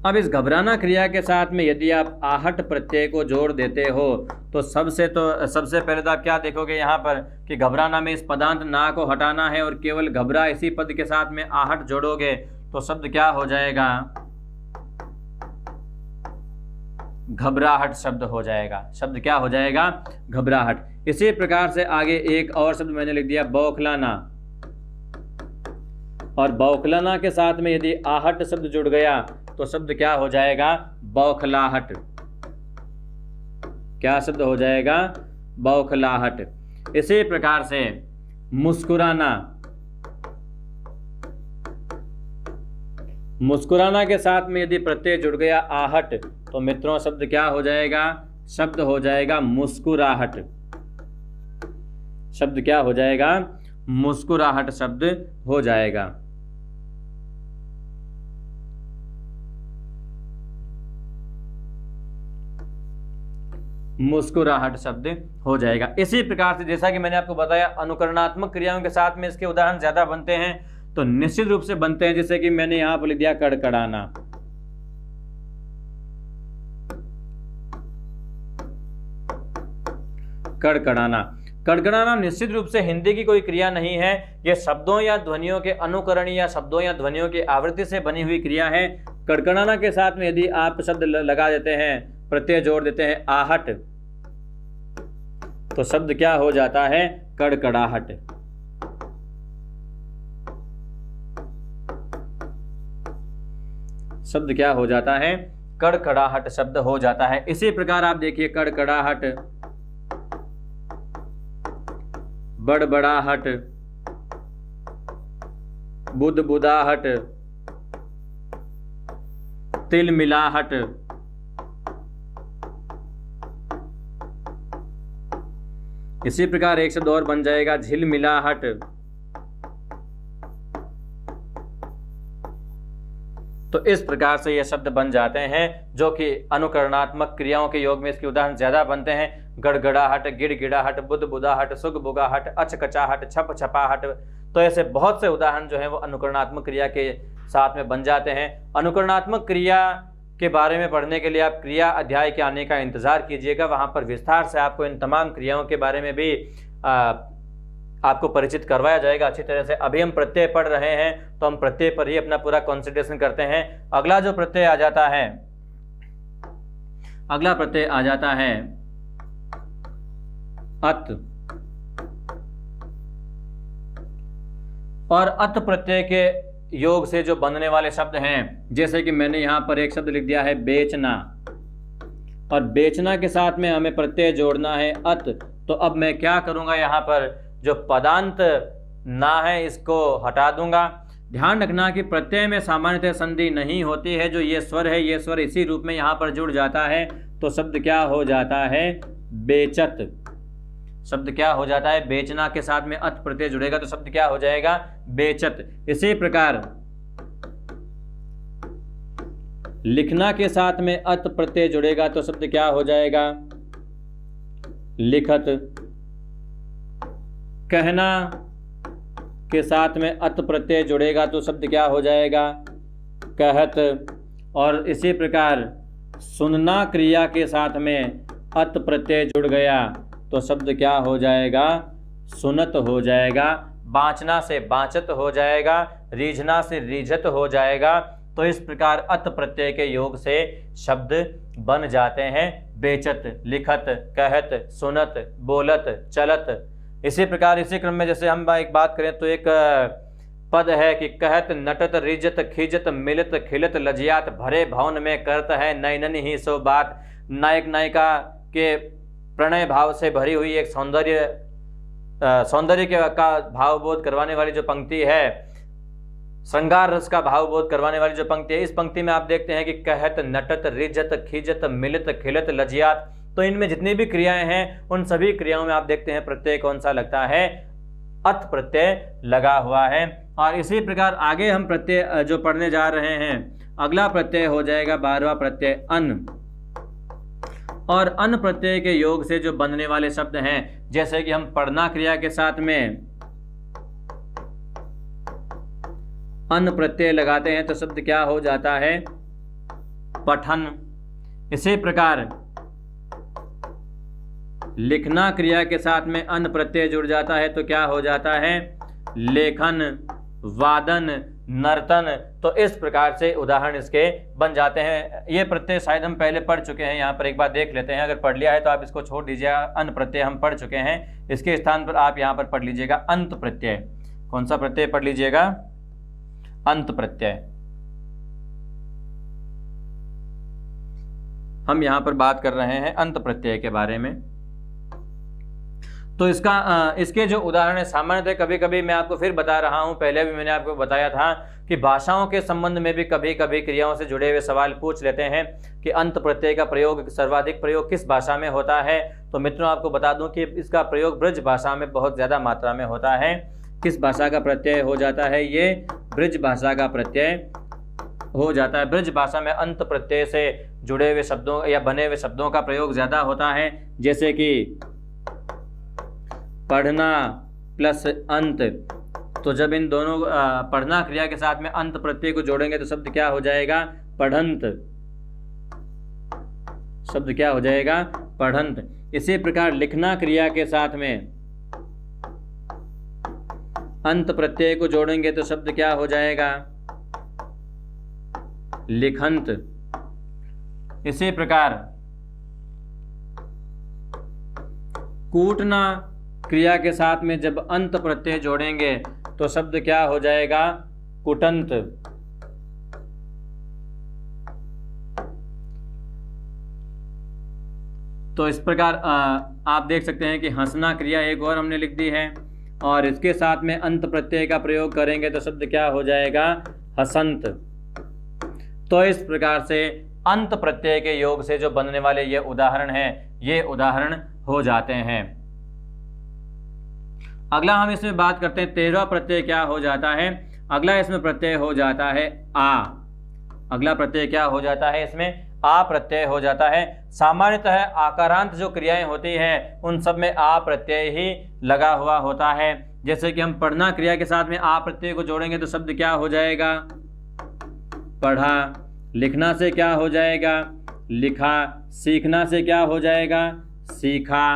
अब इस घबराना क्रिया के साथ में यदि आप आहट प्रत्यय को जोड़ देते हो तो सबसे पहले तो आप क्या देखोगे यहाँ पर कि घबराना में इस पदांत ना को हटाना है और केवल घबरा इसी पद के साथ में आहट जोड़ोगे तो शब्द क्या हो जाएगा, घबराहट शब्द हो जाएगा। शब्द क्या हो जाएगा, घबराहट। इसी प्रकार से आगे एक और शब्द मैंने लिख दिया बौखलाना, और बौखलाना के साथ में यदि आहट शब्द जुड़ गया तो शब्द क्या हो जाएगा, बौखलाहट। क्या शब्द हो जाएगा, बौखलाहट। इसी प्रकार से मुस्कुराना, मुस्कुराना के साथ में यदि प्रत्यय जुड़ गया आहट तो मित्रों शब्द क्या हो जाएगा, शब्द हो जाएगा मुस्कुराहट। शब्द क्या हो जाएगा? मुस्कुराहट शब्द हो जाएगा। मुस्कुराहट शब्द हो जाएगा। इसी प्रकार से जैसा कि मैंने आपको बताया, अनुकरणात्मक क्रियाओं के साथ में इसके उदाहरण ज्यादा बनते हैं, तो निश्चित रूप से बनते हैं। जैसे कि मैंने यहां पर लिख दिया कड़कड़ाना। कड़कड़ाना, कड़कड़ाना निश्चित रूप से हिंदी की कोई क्रिया नहीं है। यह शब्दों या ध्वनियों के अनुकरण या शब्दों या ध्वनियों की आवृत्ति से बनी हुई क्रिया है। कड़कड़ाना के साथ में यदि आप शब्द लगा देते हैं, प्रत्यय जोड़ देते हैं आहट, तो शब्द क्या हो जाता है? कड़कड़ाहट। शब्द क्या हो जाता है? कड़कड़ाहट शब्द हो जाता है। इसी प्रकार आप देखिए, कड़कड़ाहट, बड़बड़ाहट, बुदबुदाहट, तिलमिलाहट, इसी प्रकार एक शब्द और बन जाएगा झिलमिलाहट। तो इस प्रकार से ये शब्द बन जाते हैं, जो कि अनुकरणात्मक क्रियाओं के योग में इसके उदाहरण ज्यादा बनते हैं। गड़गड़ाहट, गिड़गिड़ाहट, बुदबुदाहट, सुगबुगाहट, अचकचाहट, छपछपाहट। तो ऐसे बहुत से उदाहरण जो हैं वो अनुकरणात्मक क्रिया के साथ में बन जाते हैं। अनुकरणात्मक क्रिया के बारे में पढ़ने के लिए आप क्रिया अध्याय के आने का इंतजार कीजिएगा। वहां पर विस्तार से आपको इन तमाम क्रियाओं के बारे में भी आपको परिचित करवाया जाएगा अच्छी तरह से। अभी हम प्रत्यय पढ़ रहे हैं, तो हम प्रत्यय पर ही अपना पूरा कंसंट्रेशन करते हैं। अगला जो प्रत्यय आ जाता है, अगला प्रत्यय आ जाता है अत। और अत प्रत्यय के योग से जो बनने वाले शब्द हैं, जैसे कि मैंने यहां पर एक शब्द लिख दिया है बेचना, और बेचना के साथ में हमें प्रत्यय जोड़ना है अत। तो अब मैं क्या करूंगा, यहां पर जो पदांत ना है इसको हटा दूंगा। ध्यान रखना कि प्रत्यय में सामान्यतः संधि नहीं होती है। जो ये स्वर है, ये स्वर इसी रूप में यहां पर जुड़ जाता है, तो शब्द क्या हो जाता है? बेचत। शब्द क्या हो जाता है? बेचना के साथ में अत प्रत्यय जुड़ेगा तो शब्द क्या हो जाएगा? बेचत। इसी प्रकार लिखना के साथ में अत प्रत्यय जुड़ेगा तो शब्द क्या हो जाएगा? लिखत। कहना के साथ में अत प्रत्यय जुड़ेगा तो शब्द क्या हो जाएगा? कहत। और इसी प्रकार सुनना क्रिया के साथ में अत प्रत्यय जुड़ गया तो शब्द क्या हो जाएगा? सुनत हो जाएगा। बाँचना से बाँचत हो जाएगा, रीझना से रीझत हो जाएगा। तो इस प्रकार अत प्रत्यय के योग से शब्द बन जाते हैं बेचत, लिखत, कहत, सुनत, बोलत, चलत। इसी प्रकार इसी क्रम में जैसे हम एक बात करें तो एक पद है कि कहत, नटत, रिजत, खिजत, मिलत, खिलत, लजियात, भरे भवन में करत है नैनन ही सो बात। नायक नायिका के प्रणय भाव से भरी हुई एक सौंदर्य का भावबोध करवाने वाली जो पंक्ति है, श्रृंगार रस का भावबोध करवाने वाली जो पंक्ति है, इस पंक्ति में आप देखते हैं कि कहत, नटत, रिजत, खिजत, मिलत, खिलत, लजियात। तो इनमें जितनी भी क्रियाएं हैं उन सभी क्रियाओं में आप देखते हैं प्रत्यय कौन सा लगता है? अत प्रत्यय लगा हुआ है। और इसी प्रकार आगे हम प्रत्यय जो पढ़ने जा रहे हैं, अगला प्रत्यय हो जाएगा 12वां प्रत्यय अन। और अन प्रत्यय के योग से जो बनने वाले शब्द हैं, जैसे कि हम पढ़ना क्रिया के साथ में अन प्रत्यय लगाते हैं तो शब्द क्या हो जाता है? पठन। इसी प्रकार लिखना क्रिया के साथ में अन प्रत्यय जुड़ जाता है तो क्या हो जाता है? लेखन, वादन, नर्तन। तो इस प्रकार से उदाहरण इसके बन जाते हैं। ये प्रत्यय शायद हम पहले पढ़ चुके हैं, यहाँ पर एक बार देख लेते हैं। अगर पढ़ लिया है तो आप इसको छोड़ दीजिएगा। अन प्रत्यय हम पढ़ चुके हैं, इसके स्थान पर आप यहाँ पर पढ़ लीजिएगा अंत प्रत्यय। कौन सा प्रत्यय पढ़ लीजिएगा? अंत प्रत्यय। हम यहां पर बात कर रहे हैं अंत प्रत्यय के बारे में। तो इसके जो उदाहरण है सामान्यतः कभी कभी मैं आपको फिर बता रहा हूं, पहले भी मैंने आपको बताया था कि भाषाओं के संबंध में भी कभी कभी क्रियाओं से जुड़े हुए सवाल पूछ लेते हैं कि अंत प्रत्यय का प्रयोग, सर्वाधिक प्रयोग किस भाषा में होता है। तो मित्रों आपको बता दूं कि इसका प्रयोग ब्रज भाषा में बहुत ज्यादा मात्रा में होता है। किस भाषा का प्रत्यय हो जाता है? ये ब्रज भाषा का प्रत्यय हो जाता है। ब्रज भाषा में अंत प्रत्यय से जुड़े हुए शब्दों या बने हुए शब्दों का प्रयोग ज्यादा होता है, जैसे कि पढ़ना प्लस अंत। तो जब इन दोनों पढ़ना क्रिया के साथ में अंत प्रत्यय को जोड़ेंगे तो शब्द क्या हो जाएगा? पढ़ंत। शब्द क्या हो जाएगा? पढ़ंत। इसी प्रकार लिखना क्रिया के साथ में अंत प्रत्यय को जोड़ेंगे तो शब्द क्या हो जाएगा? लिखंत। इसी प्रकार कूटना क्रिया के साथ में जब अंत प्रत्यय जोड़ेंगे तो शब्द क्या हो जाएगा? कुटंत। तो इस प्रकार आप देख सकते हैं कि हंसना क्रिया एक और हमने लिख दी है, और इसके साथ में अंत प्रत्यय का प्रयोग करेंगे तो शब्द क्या हो जाएगा? हसंत। तो इस प्रकार से अंत प्रत्यय के योग से जो बनने वाले ये उदाहरण हैं, ये उदाहरण हो जाते हैं। अगला हम इसमें बात करते हैं 13वां प्रत्यय क्या हो जाता है। अगला इसमें प्रत्यय हो जाता है आ। अगला प्रत्यय क्या हो जाता है? इसमें आ प्रत्यय हो जाता है। सामान्यतः आकारांत जो क्रियाएं होती हैं उन सब में आ प्रत्यय ही लगा हुआ होता है। जैसे कि हम पढ़ना क्रिया के साथ में आ प्रत्यय को जोड़ेंगे तो शब्द क्या हो जाएगा? पढ़ा। लिखना से क्या हो जाएगा? लिखा। सीखना से क्या हो जाएगा? सीखा।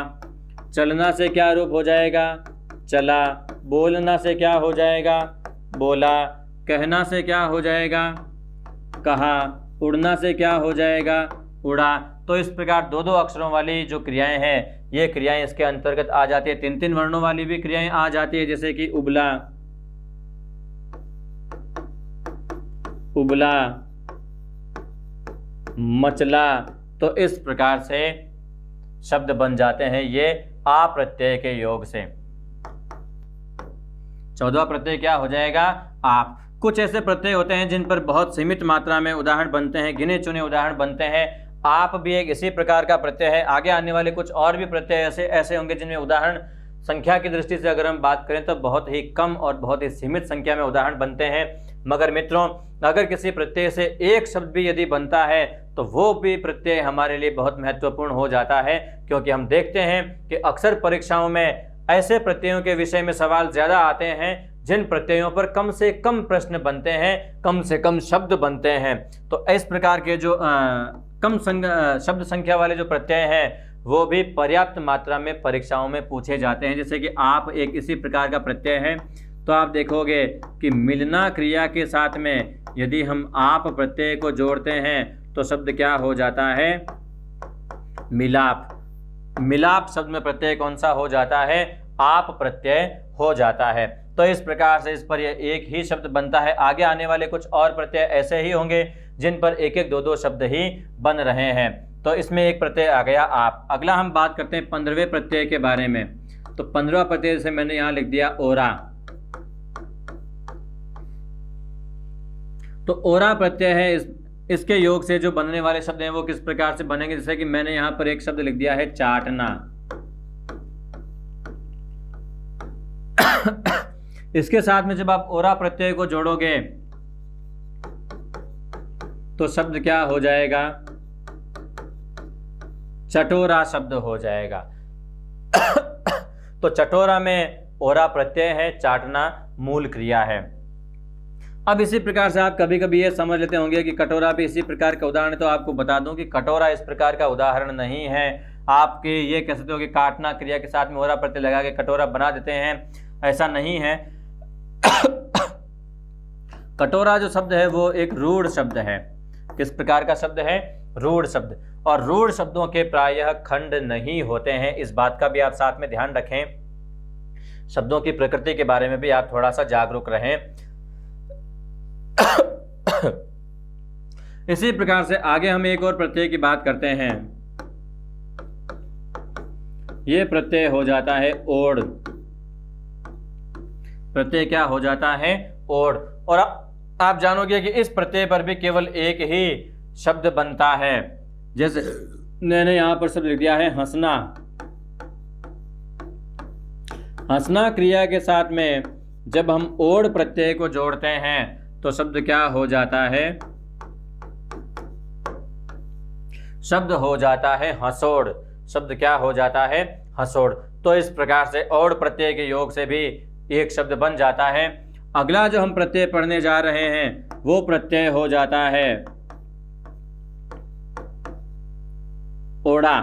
चलना से क्या रूप हो जाएगा? चला। बोलना से क्या हो जाएगा? बोला। कहना से क्या हो जाएगा? कहा। उड़ना से क्या हो जाएगा? उड़ा। तो इस प्रकार दो दो अक्षरों वाली जो क्रियाएं हैं, ये क्रियाएं इसके अंतर्गत आ जाती है। तीन तीन वर्णों वाली भी क्रियाएं आ जाती है, जैसे कि उबला, उबला, मचला। तो इस प्रकार से शब्द बन जाते हैं ये आ प्रत्यय के योग से। 14वां प्रत्यय क्या हो जाएगा? आप। कुछ ऐसे प्रत्यय होते हैं जिन पर बहुत सीमित मात्रा में उदाहरण बनते हैं, गिने चुने उदाहरण बनते हैं। आप भी एक इसी प्रकार का प्रत्यय है। आगे आने वाले कुछ और भी प्रत्यय ऐसे होंगे जिनमें उदाहरण संख्या की दृष्टि से अगर हम बात करें तो बहुत ही कम और बहुत ही सीमित संख्या में उदाहरण बनते हैं। मगर मित्रों, अगर किसी प्रत्यय से एक शब्द भी यदि बनता है तो वो भी प्रत्यय हमारे लिए बहुत महत्वपूर्ण हो जाता है, क्योंकि हम देखते हैं कि अक्सर परीक्षाओं में ऐसे प्रत्ययों के विषय में सवाल ज्यादा आते हैं जिन प्रत्ययों पर कम से कम प्रश्न बनते हैं, कम से कम शब्द बनते हैं। तो इस प्रकार के जो कम शब्द संख्या वाले जो प्रत्यय हैं वो भी पर्याप्त मात्रा में परीक्षाओं में पूछे जाते हैं। जैसे कि आप एक इसी प्रकार का प्रत्यय है। तो आप देखोगे कि मिलना क्रिया के साथ में यदि हम आप प्रत्यय को जोड़ते हैं तो शब्द क्या हो जाता है? मिलाप। मिलाप शब्द में प्रत्यय कौन सा हो जाता है? आप प्रत्यय हो जाता है। तो इस प्रकार से इस पर यह एक ही शब्द बनता है। आगे आने वाले कुछ और प्रत्यय ऐसे ही होंगे जिन पर एक एक दो दो शब्द ही बन रहे हैं। तो इसमें एक प्रत्यय आ गया आप। अगला हम बात करते हैं 15वें प्रत्यय के बारे में। तो 15वां प्रत्यय से मैंने यहां लिख दिया ओरा। तो ओरा प्रत्यय है। इसके योग से जो बनने वाले शब्द हैं वो किस प्रकार से बनेंगे? जैसे कि मैंने यहां पर एक शब्द लिख दिया है चाटना। इसके साथ में जब आप ओरा प्रत्यय को जोड़ोगे तो शब्द क्या हो जाएगा? चटोरा शब्द हो जाएगा। तो चटोरा में ओरा प्रत्यय है, चाटना मूल क्रिया है। अब इसी प्रकार से आप कभी कभी ये समझ लेते होंगे कि कटोरा भी इसी प्रकार का उदाहरण है। तो आपको बता दूं कि कटोरा इस प्रकार का उदाहरण नहीं है। आपके ये कह सकते हो कि काटना क्रिया के साथ में ओरा प्रत्यय लगा के कटोरा बना देते हैं, ऐसा नहीं है। कटोरा जो शब्द है वो एक रूढ़ शब्द है। किस प्रकार का शब्द है? रूढ़ शब्द। और रूढ़ शब्दों के प्रायः खंड नहीं होते हैं। इस बात का भी आप साथ में ध्यान रखें। शब्दों की प्रकृति के बारे में भी आप थोड़ा सा जागरूक रहें। इसी प्रकार से आगे हम एक और प्रत्यय की बात करते हैं। ये प्रत्यय हो जाता है ओढ़। प्रत्यय क्या हो जाता है? ओढ़। और आप जानोगे कि इस प्रत्यय पर भी केवल एक ही शब्द बनता है। जैसे मैंने यहां पर शब्द लिख दिया है हंसना। हंसना क्रिया के साथ में जब हम ओढ़ प्रत्यय को जोड़ते हैं तो शब्द क्या हो जाता है? शब्द हो जाता है हंसोड़। शब्द क्या हो जाता है? हंसोड़। तो इस प्रकार से ओढ़ प्रत्यय के योग से भी एक शब्द बन जाता है। अगला जो हम प्रत्यय पढ़ने जा रहे हैं वो प्रत्यय हो जाता है ओढ़ा।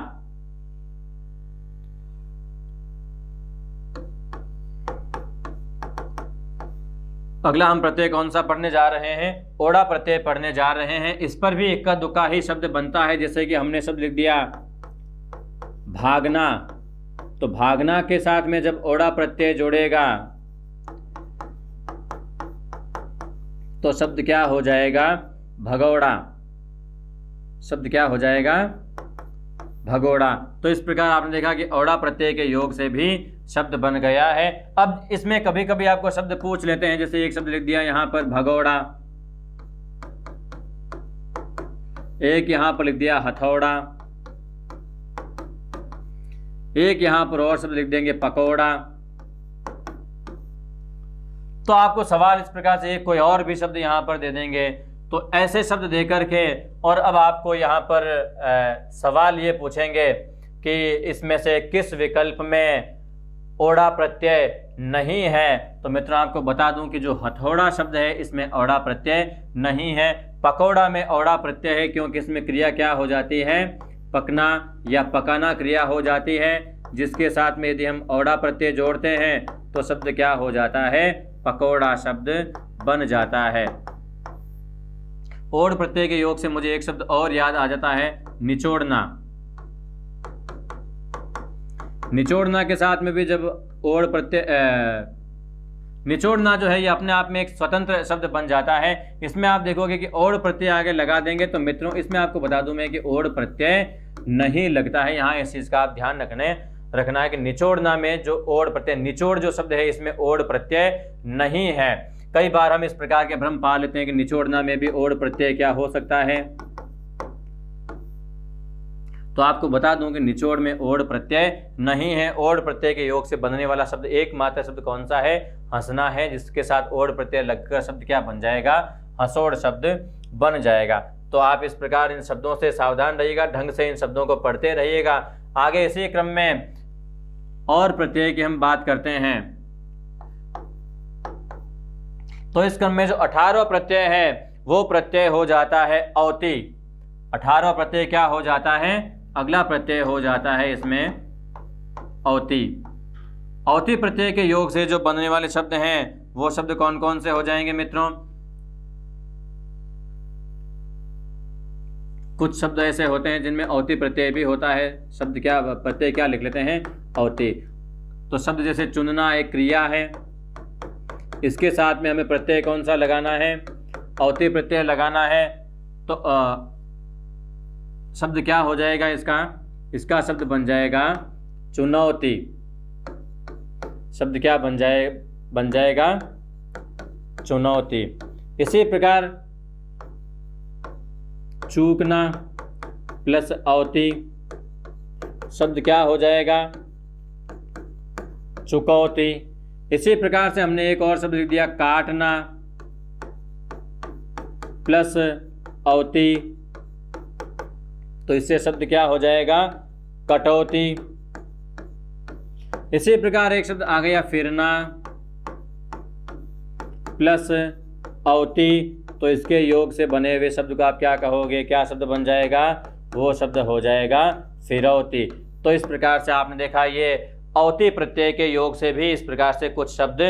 अगला हम प्रत्यय कौन सा पढ़ने जा रहे हैं? ओढ़ा प्रत्यय पढ़ने जा रहे हैं। इस पर भी इक्का दुक्का ही शब्द बनता है। जैसे कि हमने शब्द लिख दिया भागना, तो भागना के साथ में जब ओढ़ा प्रत्यय जोड़ेगा तो शब्द क्या हो जाएगा? भगोड़ा। शब्द क्या हो जाएगा? भगोड़ा। तो इस प्रकार आपने देखा कि ओढ़ा प्रत्यय के योग से भी शब्द बन गया है। अब इसमें कभी कभी आपको शब्द पूछ लेते हैं। जैसे एक शब्द लिख दिया यहां पर भगोड़ा, एक यहां पर लिख दिया हथौड़ा, एक यहां पर और शब्द लिख देंगे पकौड़ा। तो आपको सवाल इस प्रकार से एक कोई और भी शब्द यहां पर दे देंगे। तो ऐसे शब्द देकर के और अब आपको यहाँ पर सवाल ये पूछेंगे कि इसमें से किस विकल्प में ओढ़ा प्रत्यय नहीं है। तो मित्रों आपको बता दूं कि जो हथौड़ा शब्द है इसमें ओढ़ा प्रत्यय नहीं है। पकौड़ा में ओढ़ा प्रत्यय है क्योंकि इसमें क्रिया क्या हो जाती है? पकना या पकाना क्रिया हो जाती है, जिसके साथ में यदि हम ओढ़ा प्रत्यय जोड़ते हैं तो शब्द क्या हो जाता है? पकौड़ा शब्द बन जाता है। ओढ़ प्रत्यय के योग से मुझे एक शब्द और याद आ जाता है, निचोड़ना। निचोड़ना के साथ में भी जब ओढ़ प्रत्यय निचोड़ना जो है ये अपने आप में एक स्वतंत्र शब्द बन जाता है। इसमें आप देखोगे कि ओढ़ प्रत्यय आगे लगा देंगे। तो मित्रों इसमें आपको बता दूं मैं कि ओढ़ प्रत्यय नहीं लगता है। यहाँ इस चीज का आप ध्यान रखना है कि निचोड़ना में जो ओढ़ प्रत्यय, निचोड़ जो शब्द है इसमें ओढ़ प्रत्यय नहीं है। कई बार हम इस प्रकार के भ्रम पा लेते हैं कि निचोड़ना में भी ओढ़ प्रत्यय क्या हो सकता है। तो आपको बता दूं कि निचोड़ में ओढ़ प्रत्यय नहीं है। ओढ़ प्रत्यय के योग से बनने वाला शब्द एकमात्र शब्द कौन सा है? हंसना है, जिसके साथ ओढ़ प्रत्यय लगकर शब्द क्या बन जाएगा? हंसोड़ शब्द बन जाएगा। तो आप इस प्रकार इन शब्दों से सावधान रहिएगा, ढंग से इन शब्दों को पढ़ते रहिएगा। आगे इसी क्रम में और प्रत्यय की हम बात करते हैं। तो इस क्रम में जो 18वां प्रत्यय है वो प्रत्यय हो जाता है औती। 18वां प्रत्यय क्या हो जाता है? अगला प्रत्यय हो जाता है इसमें औती। औती प्रत्यय के योग से जो बनने वाले शब्द हैं वो शब्द कौन कौन से हो जाएंगे मित्रों? कुछ शब्द ऐसे होते हैं जिनमें औती प्रत्यय भी होता है। शब्द क्या, प्रत्यय क्या लिख लेते हैं? औती। तो शब्द जैसे चुनना एक क्रिया है, इसके साथ में हमें प्रत्यय कौन सा लगाना है? औती प्रत्यय लगाना है। तो शब्द क्या हो जाएगा इसका शब्द बन जाएगा चुनौती। शब्द क्या बन जाएगा? चुनौती। इसी प्रकार चूकना प्लस औती शब्द क्या हो जाएगा? चुकौती। इसी प्रकार से हमने एक और शब्द लिख दिया काटना प्लस औती, तो इससे शब्द क्या हो जाएगा? कटौती। इसी प्रकार एक शब्द आ गया फिरना प्लस औती, तो इसके योग से बने हुए शब्द को आप क्या कहोगे? क्या शब्द बन जाएगा? वो शब्द हो जाएगा फिरौती। तो इस प्रकार से आपने देखा ये औती प्रत्यय के योग से भी इस प्रकार से कुछ शब्द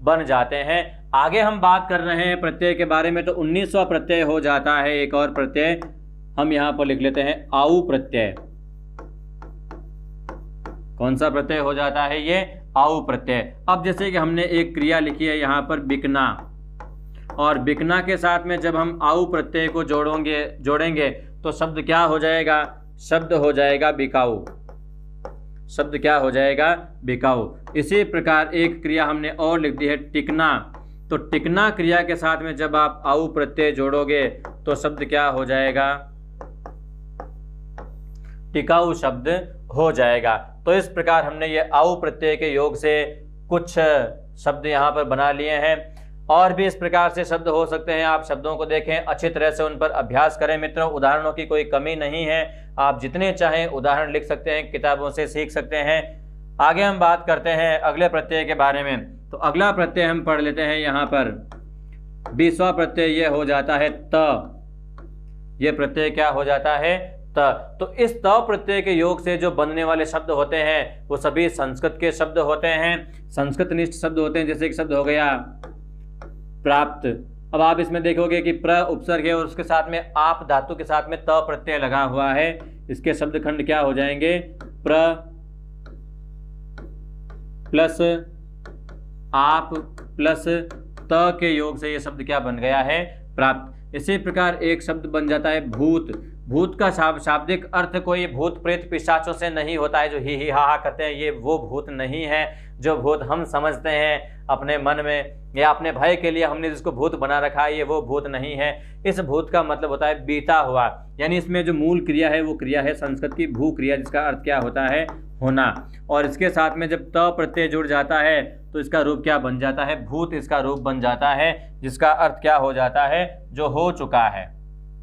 बन जाते हैं। आगे हम बात कर रहे हैं प्रत्यय के बारे में। तो 19वां प्रत्यय हो जाता है एक और प्रत्यय, हम यहां पर लिख लेते हैं आऊ प्रत्यय। कौन सा प्रत्यय हो जाता है ये? आऊ प्रत्यय। अब जैसे कि हमने एक क्रिया लिखी है यहां पर बिकना, और बिकना के साथ में जब हम आऊ प्रत्यय को जोड़ेंगे तो शब्द क्या हो जाएगा? शब्द हो जाएगा बिकाऊ। शब्द क्या हो जाएगा, बिकाऊ। इसी प्रकार एक क्रिया हमने और लिख दी है, टिकना। तो टिकना क्रिया के साथ में जब आप आऊ प्रत्यय जोड़ोगे तो शब्द क्या हो जाएगा, टिकाऊ शब्द हो जाएगा। तो इस प्रकार हमने ये आऊ प्रत्यय के योग से कुछ शब्द यहाँ पर बना लिए हैं। और भी इस प्रकार से शब्द हो सकते हैं। आप शब्दों को देखें, अच्छी तरह से उन पर अभ्यास करें मित्रों। उदाहरणों की कोई कमी नहीं है, आप जितने चाहें उदाहरण लिख सकते हैं, किताबों से सीख सकते हैं। आगे हम बात करते हैं अगले प्रत्यय के बारे में। तो अगला प्रत्यय हम पढ़ लेते हैं यहाँ पर, 20वां प्रत्यय ये हो जाता है त। ये प्रत्यय क्या हो जाता है, त। तो इस त प्रत्यय के योग से जो बनने वाले शब्द होते हैं वो सभी संस्कृत के शब्द होते हैं, संस्कृत निष्ठ शब्द होते हैं। जैसे एक शब्द हो गया प्राप्त। अब आप इसमें देखोगे कि प्र उपसर्ग है और उसके साथ में आप धातु के साथ में त प्रत्यय लगा हुआ है। इसके शब्द खंड क्या हो जाएंगे, प्र प्लस आप प्लस त के योग से ये शब्द क्या बन गया है, प्राप्त। इसी प्रकार एक शब्द बन जाता है भूत। भूत का शाब्दिक अर्थ कोई भूत प्रेत पिशाचों से नहीं होता है जो ही हा करते हैं, ये वो भूत नहीं है। जो भूत हम समझते हैं अपने मन में या अपने भय के लिए हमने जिसको भूत बना रखा है, ये वो भूत नहीं है। इस भूत का मतलब होता है बीता हुआ, यानी इसमें जो मूल क्रिया है वो क्रिया है संस्कृत की भू क्रिया, जिसका अर्थ क्या होता है, होना। और इसके साथ में जब त प्रत्यय जुड़ जाता है तो इसका रूप क्या बन जाता है, भूत इसका रूप बन जाता है, जिसका अर्थ क्या हो जाता है, जो हो चुका है,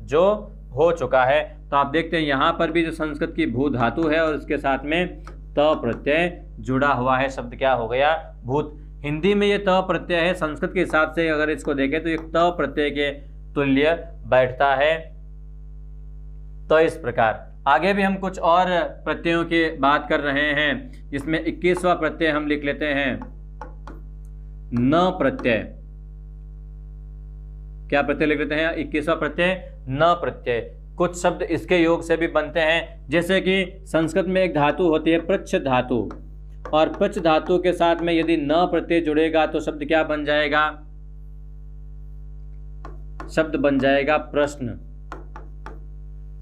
जो हो चुका है। तो आप देखते हैं यहाँ पर भी जो संस्कृत की भू धातु है और इसके साथ में त प्रत्यय जुड़ा हुआ है, शब्द क्या हो गया, भूत। हिंदी में ये त प्रत्यय है, संस्कृत के हिसाब से अगर इसको देखें तो ये त प्रत्यय के तुल्य बैठता है। तो इस प्रकार आगे भी हम कुछ और प्रत्ययों की बात कर रहे हैं, जिसमें 21वां प्रत्यय हम लिख लेते हैं, न प्रत्यय। क्या प्रत्यय लिख लेते हैं, 21वां प्रत्यय न प्रत्यय। कुछ शब्द इसके योग से भी बनते हैं, जैसे कि संस्कृत में एक धातु होती है प्रच्छ धातु, और प्रच्छ धातु के साथ में यदि न प्रत्यय जुड़ेगा तो शब्द क्या बन जाएगा, शब्द बन जाएगा प्रश्न।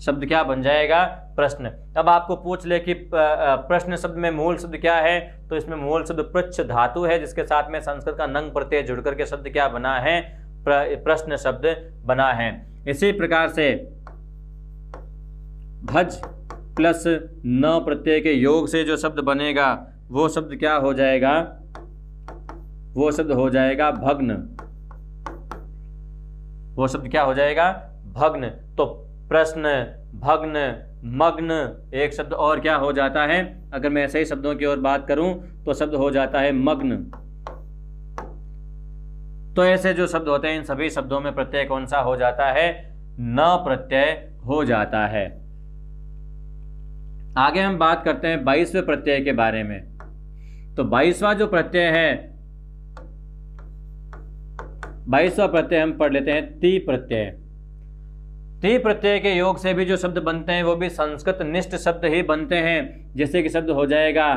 शब्द क्या बन जाएगा, प्रश्न। अब आपको पूछ ले कि प्रश्न शब्द में मूल शब्द क्या है, तो इसमें मूल शब्द प्रच्छ धातु है, जिसके साथ में संस्कृत का नंग प्रत्यय जुड़ करके शब्द क्या बना है, प्रश्न शब्द बना है। इसी प्रकार से भज प्लस न प्रत्यय के योग से जो शब्द बनेगा वो शब्द क्या हो जाएगा, वो शब्द हो जाएगा भग्न। वो शब्द क्या हो जाएगा, भग्न। तो प्रश्न, भग्न, मग्न, एक शब्द और क्या हो जाता है, अगर मैं ऐसे ही शब्दों की ओर बात करूं तो शब्द हो जाता है मग्न। तो ऐसे जो शब्द होते हैं इन सभी शब्दों में प्रत्यय कौन सा हो जाता है, न प्रत्यय हो जाता है। आगे हम बात करते हैं 22वें प्रत्यय के बारे में। तो 22वां जो प्रत्यय है, 22वां प्रत्यय हम पढ़ लेते हैं ती प्रत्यय। ती प्रत्यय के योग से भी जो शब्द बनते हैं वो भी संस्कृत निष्ठ शब्द ही बनते हैं। जैसे कि शब्द हो जाएगा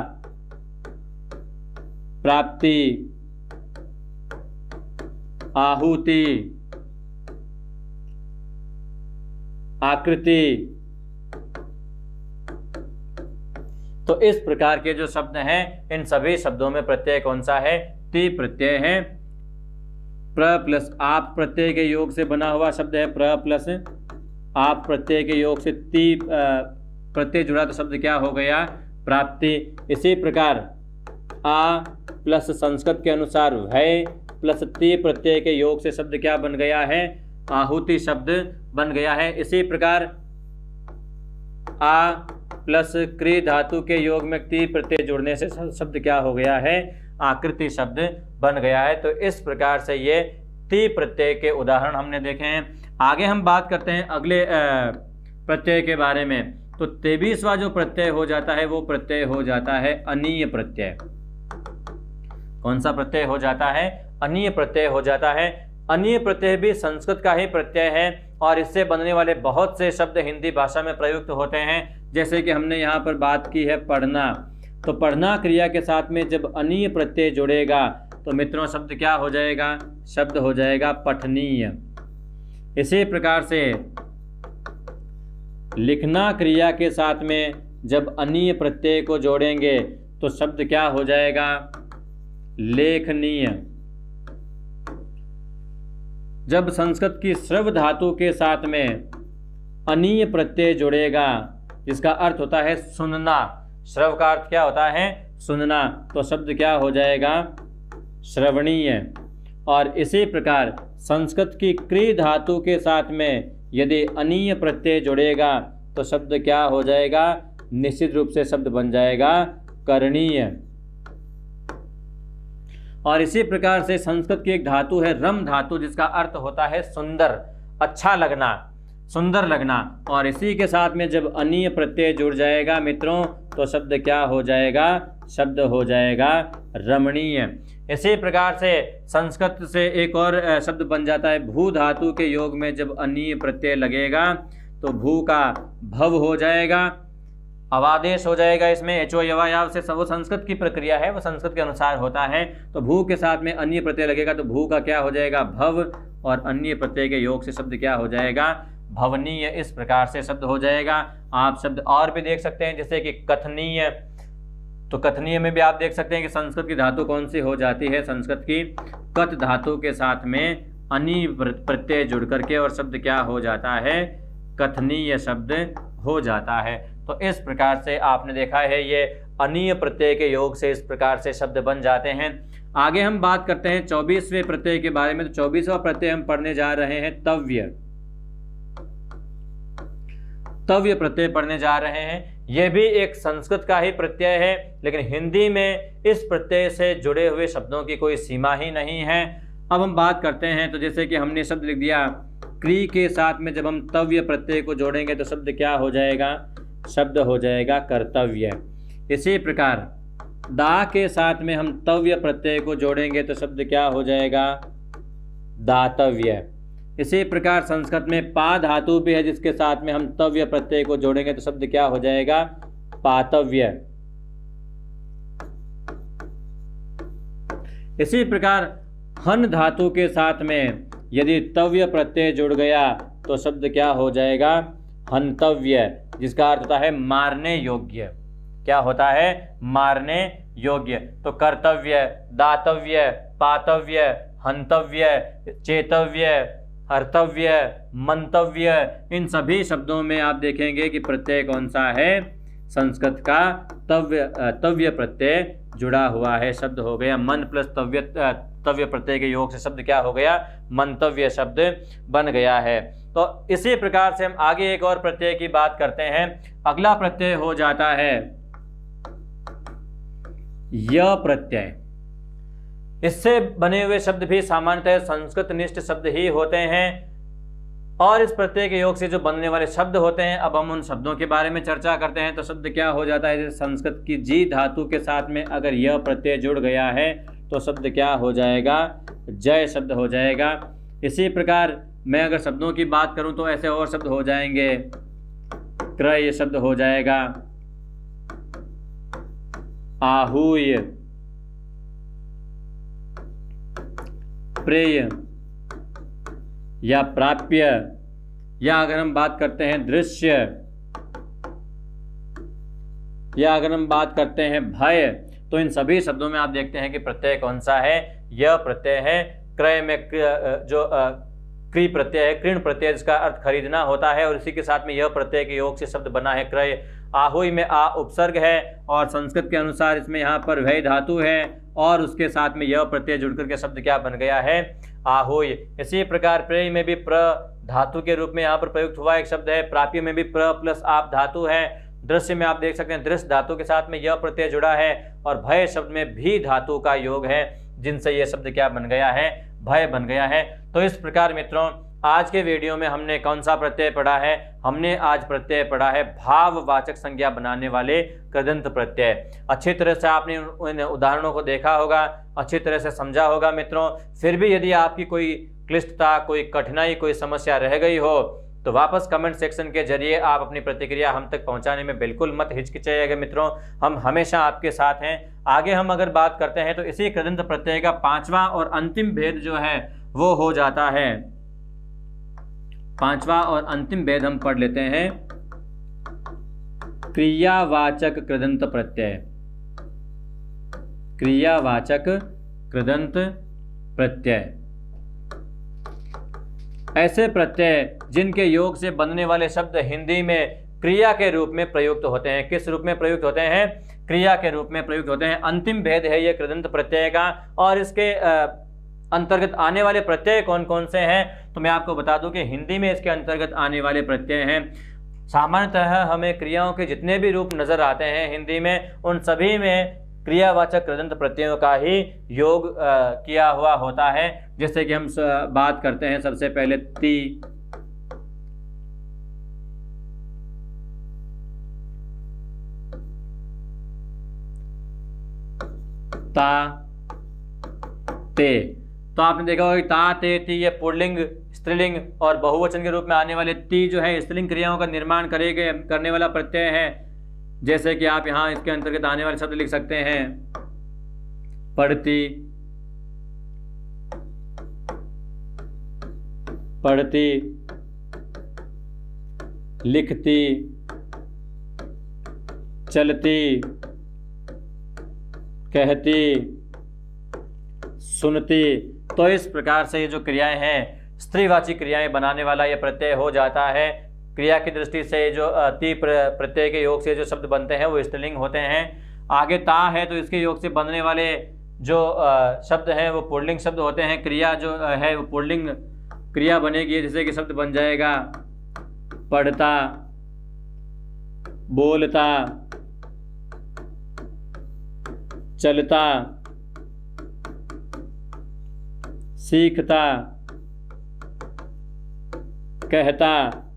प्राप्ति, आहुति, आकृति। तो इस प्रकार के जो शब्द हैं इन सभी शब्दों में प्रत्यय कौन सा है, ती प्रत्यय है। प्र प्लस आप प्रत्यय के योग से बना हुआ शब्द है, प्र प्लस आप प्रत्यय के योग से ती प्रत्यय जुड़ा तो शब्द क्या हो गया, प्राप्ति। इसी प्रकार आ प्लस संस्कृत के अनुसार भय प्लस ती प्रत्यय के योग से शब्द क्या बन गया है, आहुति शब्द बन गया है। इसी प्रकार आ प्लस क्री धातु के योग में ती प्रत्यय जुड़ने से शब्द क्या हो गया है, आकृति शब्द बन गया है। तो इस प्रकार से ये ती प्रत्यय के उदाहरण हमने देखे हैं। आगे हम बात करते हैं अगले प्रत्यय के बारे में। तो 23वां जो प्रत्यय हो जाता है वो प्रत्यय हो जाता है अनीय प्रत्यय। कौन सा प्रत्यय हो जाता है, अनीय प्रत्यय हो जाता है। अनीय प्रत्यय भी संस्कृत का ही प्रत्यय है और इससे बनने वाले बहुत से शब्द हिंदी भाषा में प्रयुक्त होते हैं। जैसे कि हमने यहाँ पर बात की है पढ़ना, तो पढ़ना क्रिया के साथ में जब अनीय प्रत्यय जुड़ेगा तो मित्रों शब्द क्या हो जाएगा, शब्द हो जाएगा पठनीय। इसी प्रकार से लिखना क्रिया के साथ में जब अनीय प्रत्यय को जोड़ेंगे तो शब्द क्या हो जाएगा? लेखनीय। जब संस्कृत की श्रव धातु के साथ में अनीय प्रत्यय जुड़ेगा, जिसका अर्थ होता है सुनना, श्रव का अर्थ क्या होता है? सुनना, तो शब्द क्या हो जाएगा? श्रवणीय। और इसी प्रकार संस्कृत की क्री धातु के साथ में यदि अनीय प्रत्यय जुड़ेगा तो शब्द क्या हो जाएगा? निश्चित रूप से शब्द बन जाएगा करणीय। और इसी प्रकार से संस्कृत की एक धातु है रम धातु, जिसका अर्थ होता है सुंदर, अच्छा लगना, सुंदर लगना। और इसी के साथ में जब अनीय प्रत्यय जुड़ जाएगा मित्रों तो शब्द क्या हो जाएगा? शब्द हो जाएगा रमणीय। इसी प्रकार से संस्कृत से एक और शब्द बन जाता है भू धातु के योग में जब अनीय प्रत्यय लगेगा तो भू का भव हो जाएगा, अवादेश हो जाएगा। इसमें एचो यवायाव से वो संस्कृत की प्रक्रिया है, वो संस्कृत के अनुसार होता है। तो भू के साथ में अन्य प्रत्यय लगेगा तो भू का क्या हो जाएगा? भव, और अन्य प्रत्यय के योग से शब्द क्या हो जाएगा? भवनीय। इस प्रकार से शब्द हो जाएगा। आप शब्द और भी देख सकते हैं, जैसे कि कथनीय। तो कथनीय में भी आप देख सकते हैं कि संस्कृत की धातु कौन सी हो जाती है? संस्कृत की कत धातु के साथ में अनी प्रत्यय जुड़ करके और शब्द क्या हो जाता है? कथनीय शब्द हो जाता है। तो इस प्रकार से आपने देखा है ये अनीय प्रत्यय के योग से इस प्रकार से शब्द बन जाते हैं। आगे हम बात करते हैं 24वें प्रत्यय के बारे में। तो 24वां प्रत्यय हम पढ़ने जा रहे हैं तव्य। तव्य प्रत्यय पढ़ने जा रहे हैं। यह भी एक संस्कृत का ही प्रत्यय है, लेकिन हिंदी में इस प्रत्यय से जुड़े हुए शब्दों की कोई सीमा ही नहीं है। अब हम बात करते हैं, तो जैसे कि हमने शब्द लिख दिया क्री के साथ में जब हम तव्य प्रत्यय को जोड़ेंगे तो शब्द क्या हो जाएगा? शब्द हो जाएगा कर्तव्य। इसी प्रकार दा के साथ में हम तव्य प्रत्यय को जोड़ेंगे तो शब्द क्या हो जाएगा? दातव्य। इसी प्रकार संस्कृत में पा धातु भी है, जिसके साथ में हम तव्य प्रत्यय को जोड़ेंगे तो शब्द क्या हो जाएगा? पातव्य। इसी प्रकार हन धातु के साथ में यदि तव्य प्रत्यय जुड़ गया तो शब्द क्या हो जाएगा? हंतव्य, जिसका अर्थ होता है मारने योग्य। क्या होता है? मारने योग्य। तो कर्तव्य, दातव्य, पातव्य, हंतव्य, चेतव्य, हर्तव्य, मंतव्य, इन सभी शब्दों में आप देखेंगे कि प्रत्यय कौन सा है? संस्कृत का तव्य प्रत्यय जुड़ा हुआ है। शब्द हो गया मन प्लस तव्य प्रत्यय के योग से शब्द क्या हो गया? मंतव्य शब्द बन गया है। तो इसी प्रकार से हम आगे एक और प्रत्यय की बात करते हैं। अगला प्रत्यय हो जाता है य प्रत्यय। इससे बने हुए शब्द भी सामान्यतः संस्कृत निष्ठ शब्द ही होते हैं, और इस प्रत्यय के योग से जो बनने वाले शब्द होते हैं, अब हम उन शब्दों के बारे में चर्चा करते हैं। तो शब्द क्या हो जाता है? जैसे संस्कृत की जी धातु के साथ में अगर यह प्रत्यय जुड़ गया है तो शब्द क्या हो जाएगा? जय शब्द हो जाएगा। इसी प्रकार मैं अगर शब्दों की बात करूं तो ऐसे और शब्द हो जाएंगे। क्रय शब्द हो जाएगा, आहूय, प्रेय या प्राप्य, या अगर हम बात करते हैं दृश्य, या अगर हम बात करते हैं भय, तो इन सभी शब्दों में आप देखते हैं कि प्रत्यय कौन सा है? यह प्रत्यय है। क्रय में जो क्री प्रत्यय है, कृण प्रत्यय, जिसका अर्थ खरीदना होता है, और इसी के साथ में यह प्रत्यय के योग से शब्द बना है क्रय। आहुई में आ उपसर्ग है, और संस्कृत के अनुसार इसमें यहाँ पर भय धातु है, और उसके साथ में यह प्रत्यय जुड़कर के शब्द क्या बन गया है? आहुई। इसी प्रकार प्रेय में भी प्र धातु के रूप में यहाँ पर प्रयुक्त हुआ एक शब्द है। प्राप्य में भी प्र प्लस आप धातु है। दृश्य में आप देख सकते हैं दृश्य धातु के साथ में यह प्रत्यय जुड़ा है, और भय शब्द में भी धातु का योग है, जिनसे यह शब्द क्या बन गया है? भय बन गया है। तो इस प्रकार मित्रों आज के वीडियो में हमने कौन सा प्रत्यय पढ़ा है? हमने आज प्रत्यय पढ़ा है भाववाचक संज्ञा बनाने वाले कृदंत प्रत्यय। अच्छी तरह से आपने उन उदाहरणों को देखा होगा, अच्छी तरह से समझा होगा मित्रों। फिर भी यदि आपकी कोई क्लिष्टता, कोई कठिनाई, कोई समस्या रह गई हो तो वापस कमेंट सेक्शन के जरिए आप अपनी प्रतिक्रिया हम तक पहुंचाने में बिल्कुल मत हिचकिचाइएगा मित्रों, हम हमेशा आपके साथ हैं। आगे हम अगर बात करते हैं तो इसी कृदंत प्रत्यय का पांचवा और अंतिम भेद जो है वो हो जाता है, पांचवा और अंतिम भेद हम पढ़ लेते हैं क्रियावाचक कृदंत प्रत्यय, क्रियावाचक कृदंत प्रत्यय, ऐसे प्रत्यय जिनके योग से बनने वाले शब्द हिंदी में क्रिया के रूप में प्रयुक्त होते हैं। किस रूप में प्रयुक्त होते हैं? क्रिया के रूप में प्रयुक्त होते हैं। अंतिम भेद है ये कृदंत प्रत्यय का। और इसके अंतर्गत आने वाले प्रत्यय कौन कौन से हैं, तो मैं आपको बता दूं कि हिंदी में इसके अंतर्गत आने वाले प्रत्यय हैं, सामान्यतः हमें क्रियाओं के जितने भी रूप नजर आते हैं हिंदी में, उन सभी में क्रियावाचक कृदंत प्रत्ययों का ही योग किया हुआ होता है। जैसे कि हम बात करते हैं सबसे पहले ती, ता, ते। तो आपने देखा होगा कि ता, ते, ती ये पुल्लिंग, स्त्रीलिंग और बहुवचन के रूप में आने वाले ती जो है स्त्रीलिंग क्रियाओं का निर्माण करने वाला प्रत्यय है। जैसे कि आप यहाँ इसके अंतर्गत आने वाले शब्द लिख सकते हैं, पढ़ती, पढ़ती, लिखती, चलती, कहती, सुनती। तो इस प्रकार से ये जो क्रियाएं हैं स्त्रीवाची क्रियाएं बनाने वाला ये प्रत्यय हो जाता है। क्रिया की दृष्टि से जो ती प्रत्यय के योग से जो शब्द बनते हैं वो स्त्रीलिंग होते हैं। आगे ता है तो इसके योग से बनने वाले जो शब्द हैं वो पुल्लिंग शब्द होते हैं। क्रिया जो है वो पुल्लिंग क्रिया बनेगी, जैसे कि शब्द बन जाएगा पढ़ता, बोलता, चलता, सीखता, कहता।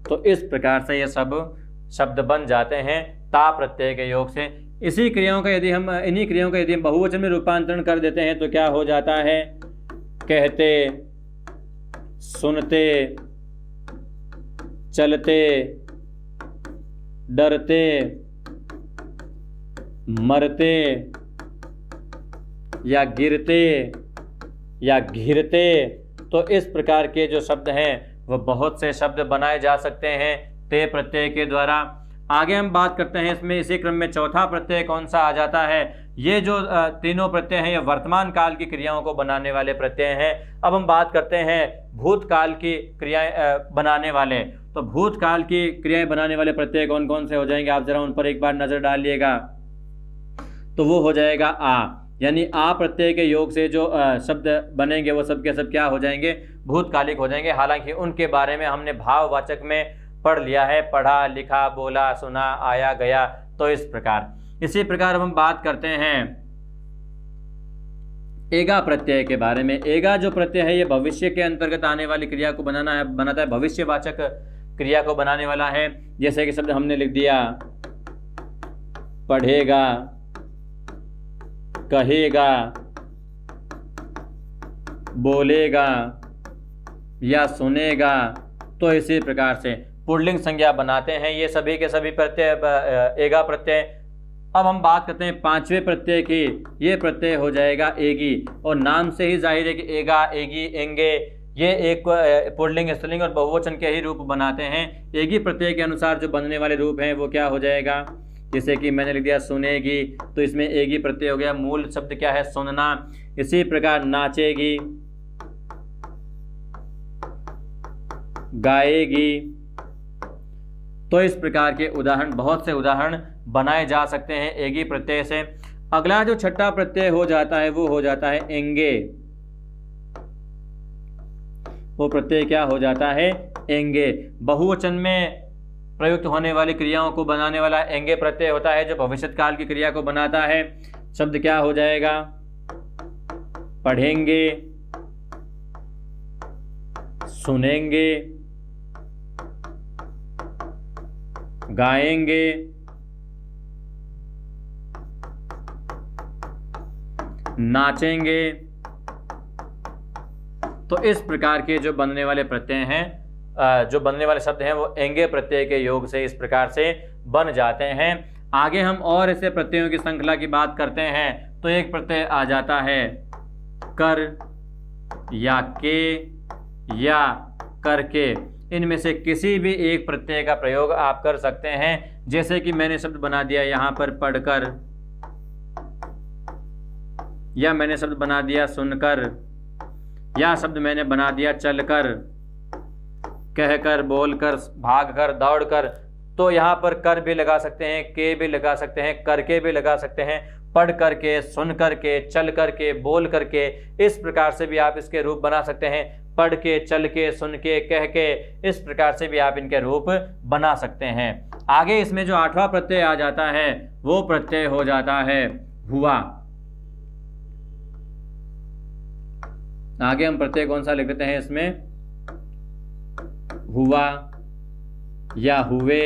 तो इस प्रकार से ये सब शब्द बन जाते हैं ता प्रत्यय के योग से। इन्हीं क्रियाओं का यदि हम बहुवचन में रूपांतरण कर देते हैं तो क्या हो जाता है? कहते, सुनते, चलते, डरते, मरते या गिरते या घिरते। तो इस प्रकार के जो शब्द हैं वह बहुत से शब्द बनाए जा सकते हैं ते प्रत्यय के द्वारा। आगे हम बात करते हैं इसमें इसी क्रम में चौथा प्रत्यय कौन सा आ जाता है। ये जो तीनों प्रत्यय हैं ये वर्तमान काल की क्रियाओं को बनाने वाले प्रत्यय हैं। अब हम बात करते हैं भूतकाल की क्रियाएं बनाने वाले। तो भूतकाल की क्रियाएं बनाने वाले प्रत्यय कौन कौन से हो जाएंगे, आप जरा उन पर एक बार नजर डालिएगा। तो वो हो जाएगा आ, यानी आ प्रत्यय के योग से जो शब्द बनेंगे वो सब के सब क्या हो जाएंगे? भूतकालिक हो जाएंगे। हालांकि उनके बारे में हमने भाववाचक में पढ़ लिया है, पढ़ा, लिखा, बोला, सुना, आया, गया। तो इस प्रकार इसी प्रकार हम बात करते हैं एगा प्रत्यय के बारे में। एगा जो प्रत्यय है ये भविष्य के अंतर्गत आने वाली क्रिया को बनाता है, भविष्यवाचक क्रिया को बनाने वाला है। जैसे कि शब्द हमने लिख दिया पढ़ेगा, कहेगा, बोलेगा या सुनेगा। तो इसी प्रकार से पुल्लिंग संज्ञा बनाते हैं ये सभी के सभी प्रत्यय एगा प्रत्यय। अब हम बात करते हैं पांचवें प्रत्यय की। ये प्रत्यय हो जाएगा एगी, और नाम से ही जाहिर है कि एगा, एगी, एंगे ये एक पुल्लिंग, स्त्रीलिंग और बहुवचन के ही रूप बनाते हैं। एगी प्रत्यय के अनुसार जो बनने वाले रूप हैं वो क्या हो जाएगा? जैसे कि मैंने लिख दिया सुनेगी, तो इसमें एगी प्रत्यय हो गया। मूल शब्द क्या है? सुनना। इसी प्रकार नाचेगी, गाएगी। तो इस प्रकार के उदाहरण, बहुत से उदाहरण बनाए जा सकते हैं एगी प्रत्यय से। अगला जो छठा प्रत्यय हो जाता है वो हो जाता है एंगे। वो प्रत्यय क्या हो जाता है? एंगे। बहुवचन में प्रयुक्त होने वाली क्रियाओं को बनाने वाला एंगे प्रत्यय होता है, जो भविष्य काल की क्रिया को बनाता है। शब्द क्या हो जाएगा? पढ़ेंगे, सुनेंगे, गाएंगे, नाचेंगे। तो इस प्रकार के जो बनने वाले प्रत्यय हैं, जो बनने वाले शब्द हैं वो एंगे प्रत्यय के योग से इस प्रकार से बन जाते हैं। आगे हम और ऐसे प्रत्ययों की श्रृंखला की बात करते हैं तो एक प्रत्यय आ जाता है कर या के या करके। इनमें से किसी भी एक प्रत्यय का प्रयोग आप कर सकते हैं। जैसे कि मैंने शब्द बना दिया यहाँ पर पढ़कर, या मैंने शब्द बना दिया सुनकर, या शब्द मैंने बना दिया चलकर, कहकर, बोलकर, भागकर, दौड़कर। तो यहाँ पर कर भी लगा सकते हैं, के भी लगा सकते हैं, करके भी लगा सकते हैं, पढ़ करके, सुन करके, चल करके, बोल करके। इस प्रकार से भी आप इसके रूप बना सकते हैं। पढ़ के, चल के, सुन के, कह के, इस प्रकार से भी आप इनके रूप बना सकते हैं। आगे इसमें जो 8वां प्रत्यय आ जाता है वो प्रत्यय हो जाता है हुआ। आगे हम प्रत्यय कौन सा लिख देते हैं इसमें? हुआ या हुए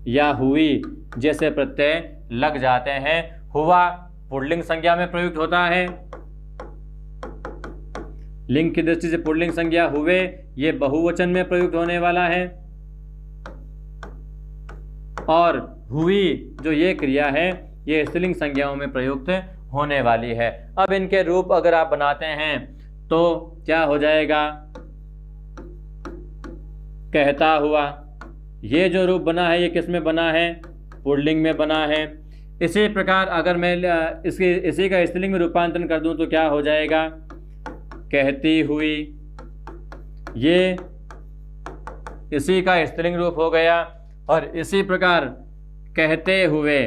या हुई जैसे प्रत्यय लग जाते हैं। हुआ पुल्लिंग संज्ञा में प्रयुक्त होता है। लिंग की दृष्टि से पुल्लिंग संज्ञा हुए ये बहुवचन में प्रयुक्त होने वाला है, और हुई जो ये क्रिया है ये स्त्रीलिंग संज्ञाओं में प्रयुक्त होने वाली है। अब इनके रूप अगर आप बनाते हैं तो क्या हो जाएगा? कहता हुआ, ये जो रूप बना है ये किस में बना है? पुल्लिंग में बना है। इसी प्रकार अगर मैं इसी का स्त्रीलिंग में रूपांतरण कर दूं तो क्या हो जाएगा? कहती हुई, ये इसी का स्त्रीलिंग रूप हो गया। और इसी प्रकार कहते हुए,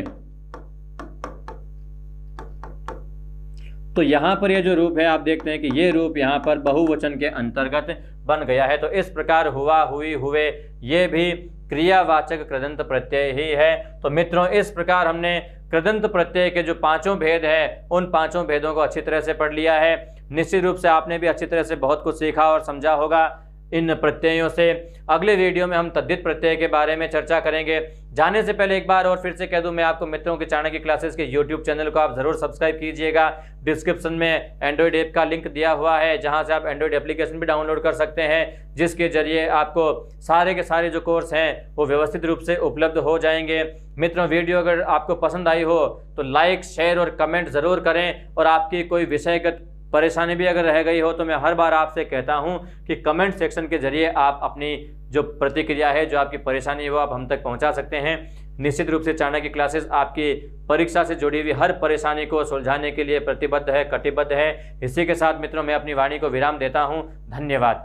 तो यहां पर ये जो रूप है आप देखते हैं कि ये रूप यहां पर बहुवचन के अंतर्गत बन गया है। तो इस प्रकार हुआ, हुई, हुए ये भी क्रियावाचक कृदंत प्रत्यय ही है। तो मित्रों इस प्रकार हमने कृदंत प्रत्यय के जो 5 भेद है उन 5 भेदों को अच्छी तरह से पढ़ लिया है। निश्चित रूप से आपने भी अच्छी तरह से बहुत कुछ सीखा और समझा होगा इन प्रत्ययों से। अगले वीडियो में हम तद्धित प्रत्यय के बारे में चर्चा करेंगे। जाने से पहले एक बार और फिर से कह दूं, मैं आपको मित्रों के चाणक्य क्लासेस के YouTube चैनल को आप जरूर सब्सक्राइब कीजिएगा। डिस्क्रिप्शन में एंड्रॉइड ऐप का लिंक दिया हुआ है जहां से आप एंड्रॉइड एप्लीकेशन भी डाउनलोड कर सकते हैं, जिसके जरिए आपको सारे के सारे जो कोर्स हैं वो व्यवस्थित रूप से उपलब्ध हो जाएंगे। मित्रों वीडियो अगर आपको पसंद आई हो तो लाइक, शेयर और कमेंट जरूर करें। और आपकी कोई विषयगत परेशानी भी अगर रह गई हो तो मैं हर बार आपसे कहता हूं कि कमेंट सेक्शन के जरिए आप अपनी जो प्रतिक्रिया है, जो आपकी परेशानी है वो आप हम तक पहुंचा सकते हैं। निश्चित रूप से चाणक्य क्लासेस आपकी परीक्षा से जुड़ी हुई हर परेशानी को सुलझाने के लिए प्रतिबद्ध है, कटिबद्ध है। इसी के साथ मित्रों मैं अपनी वाणी को विराम देता हूं। धन्यवाद।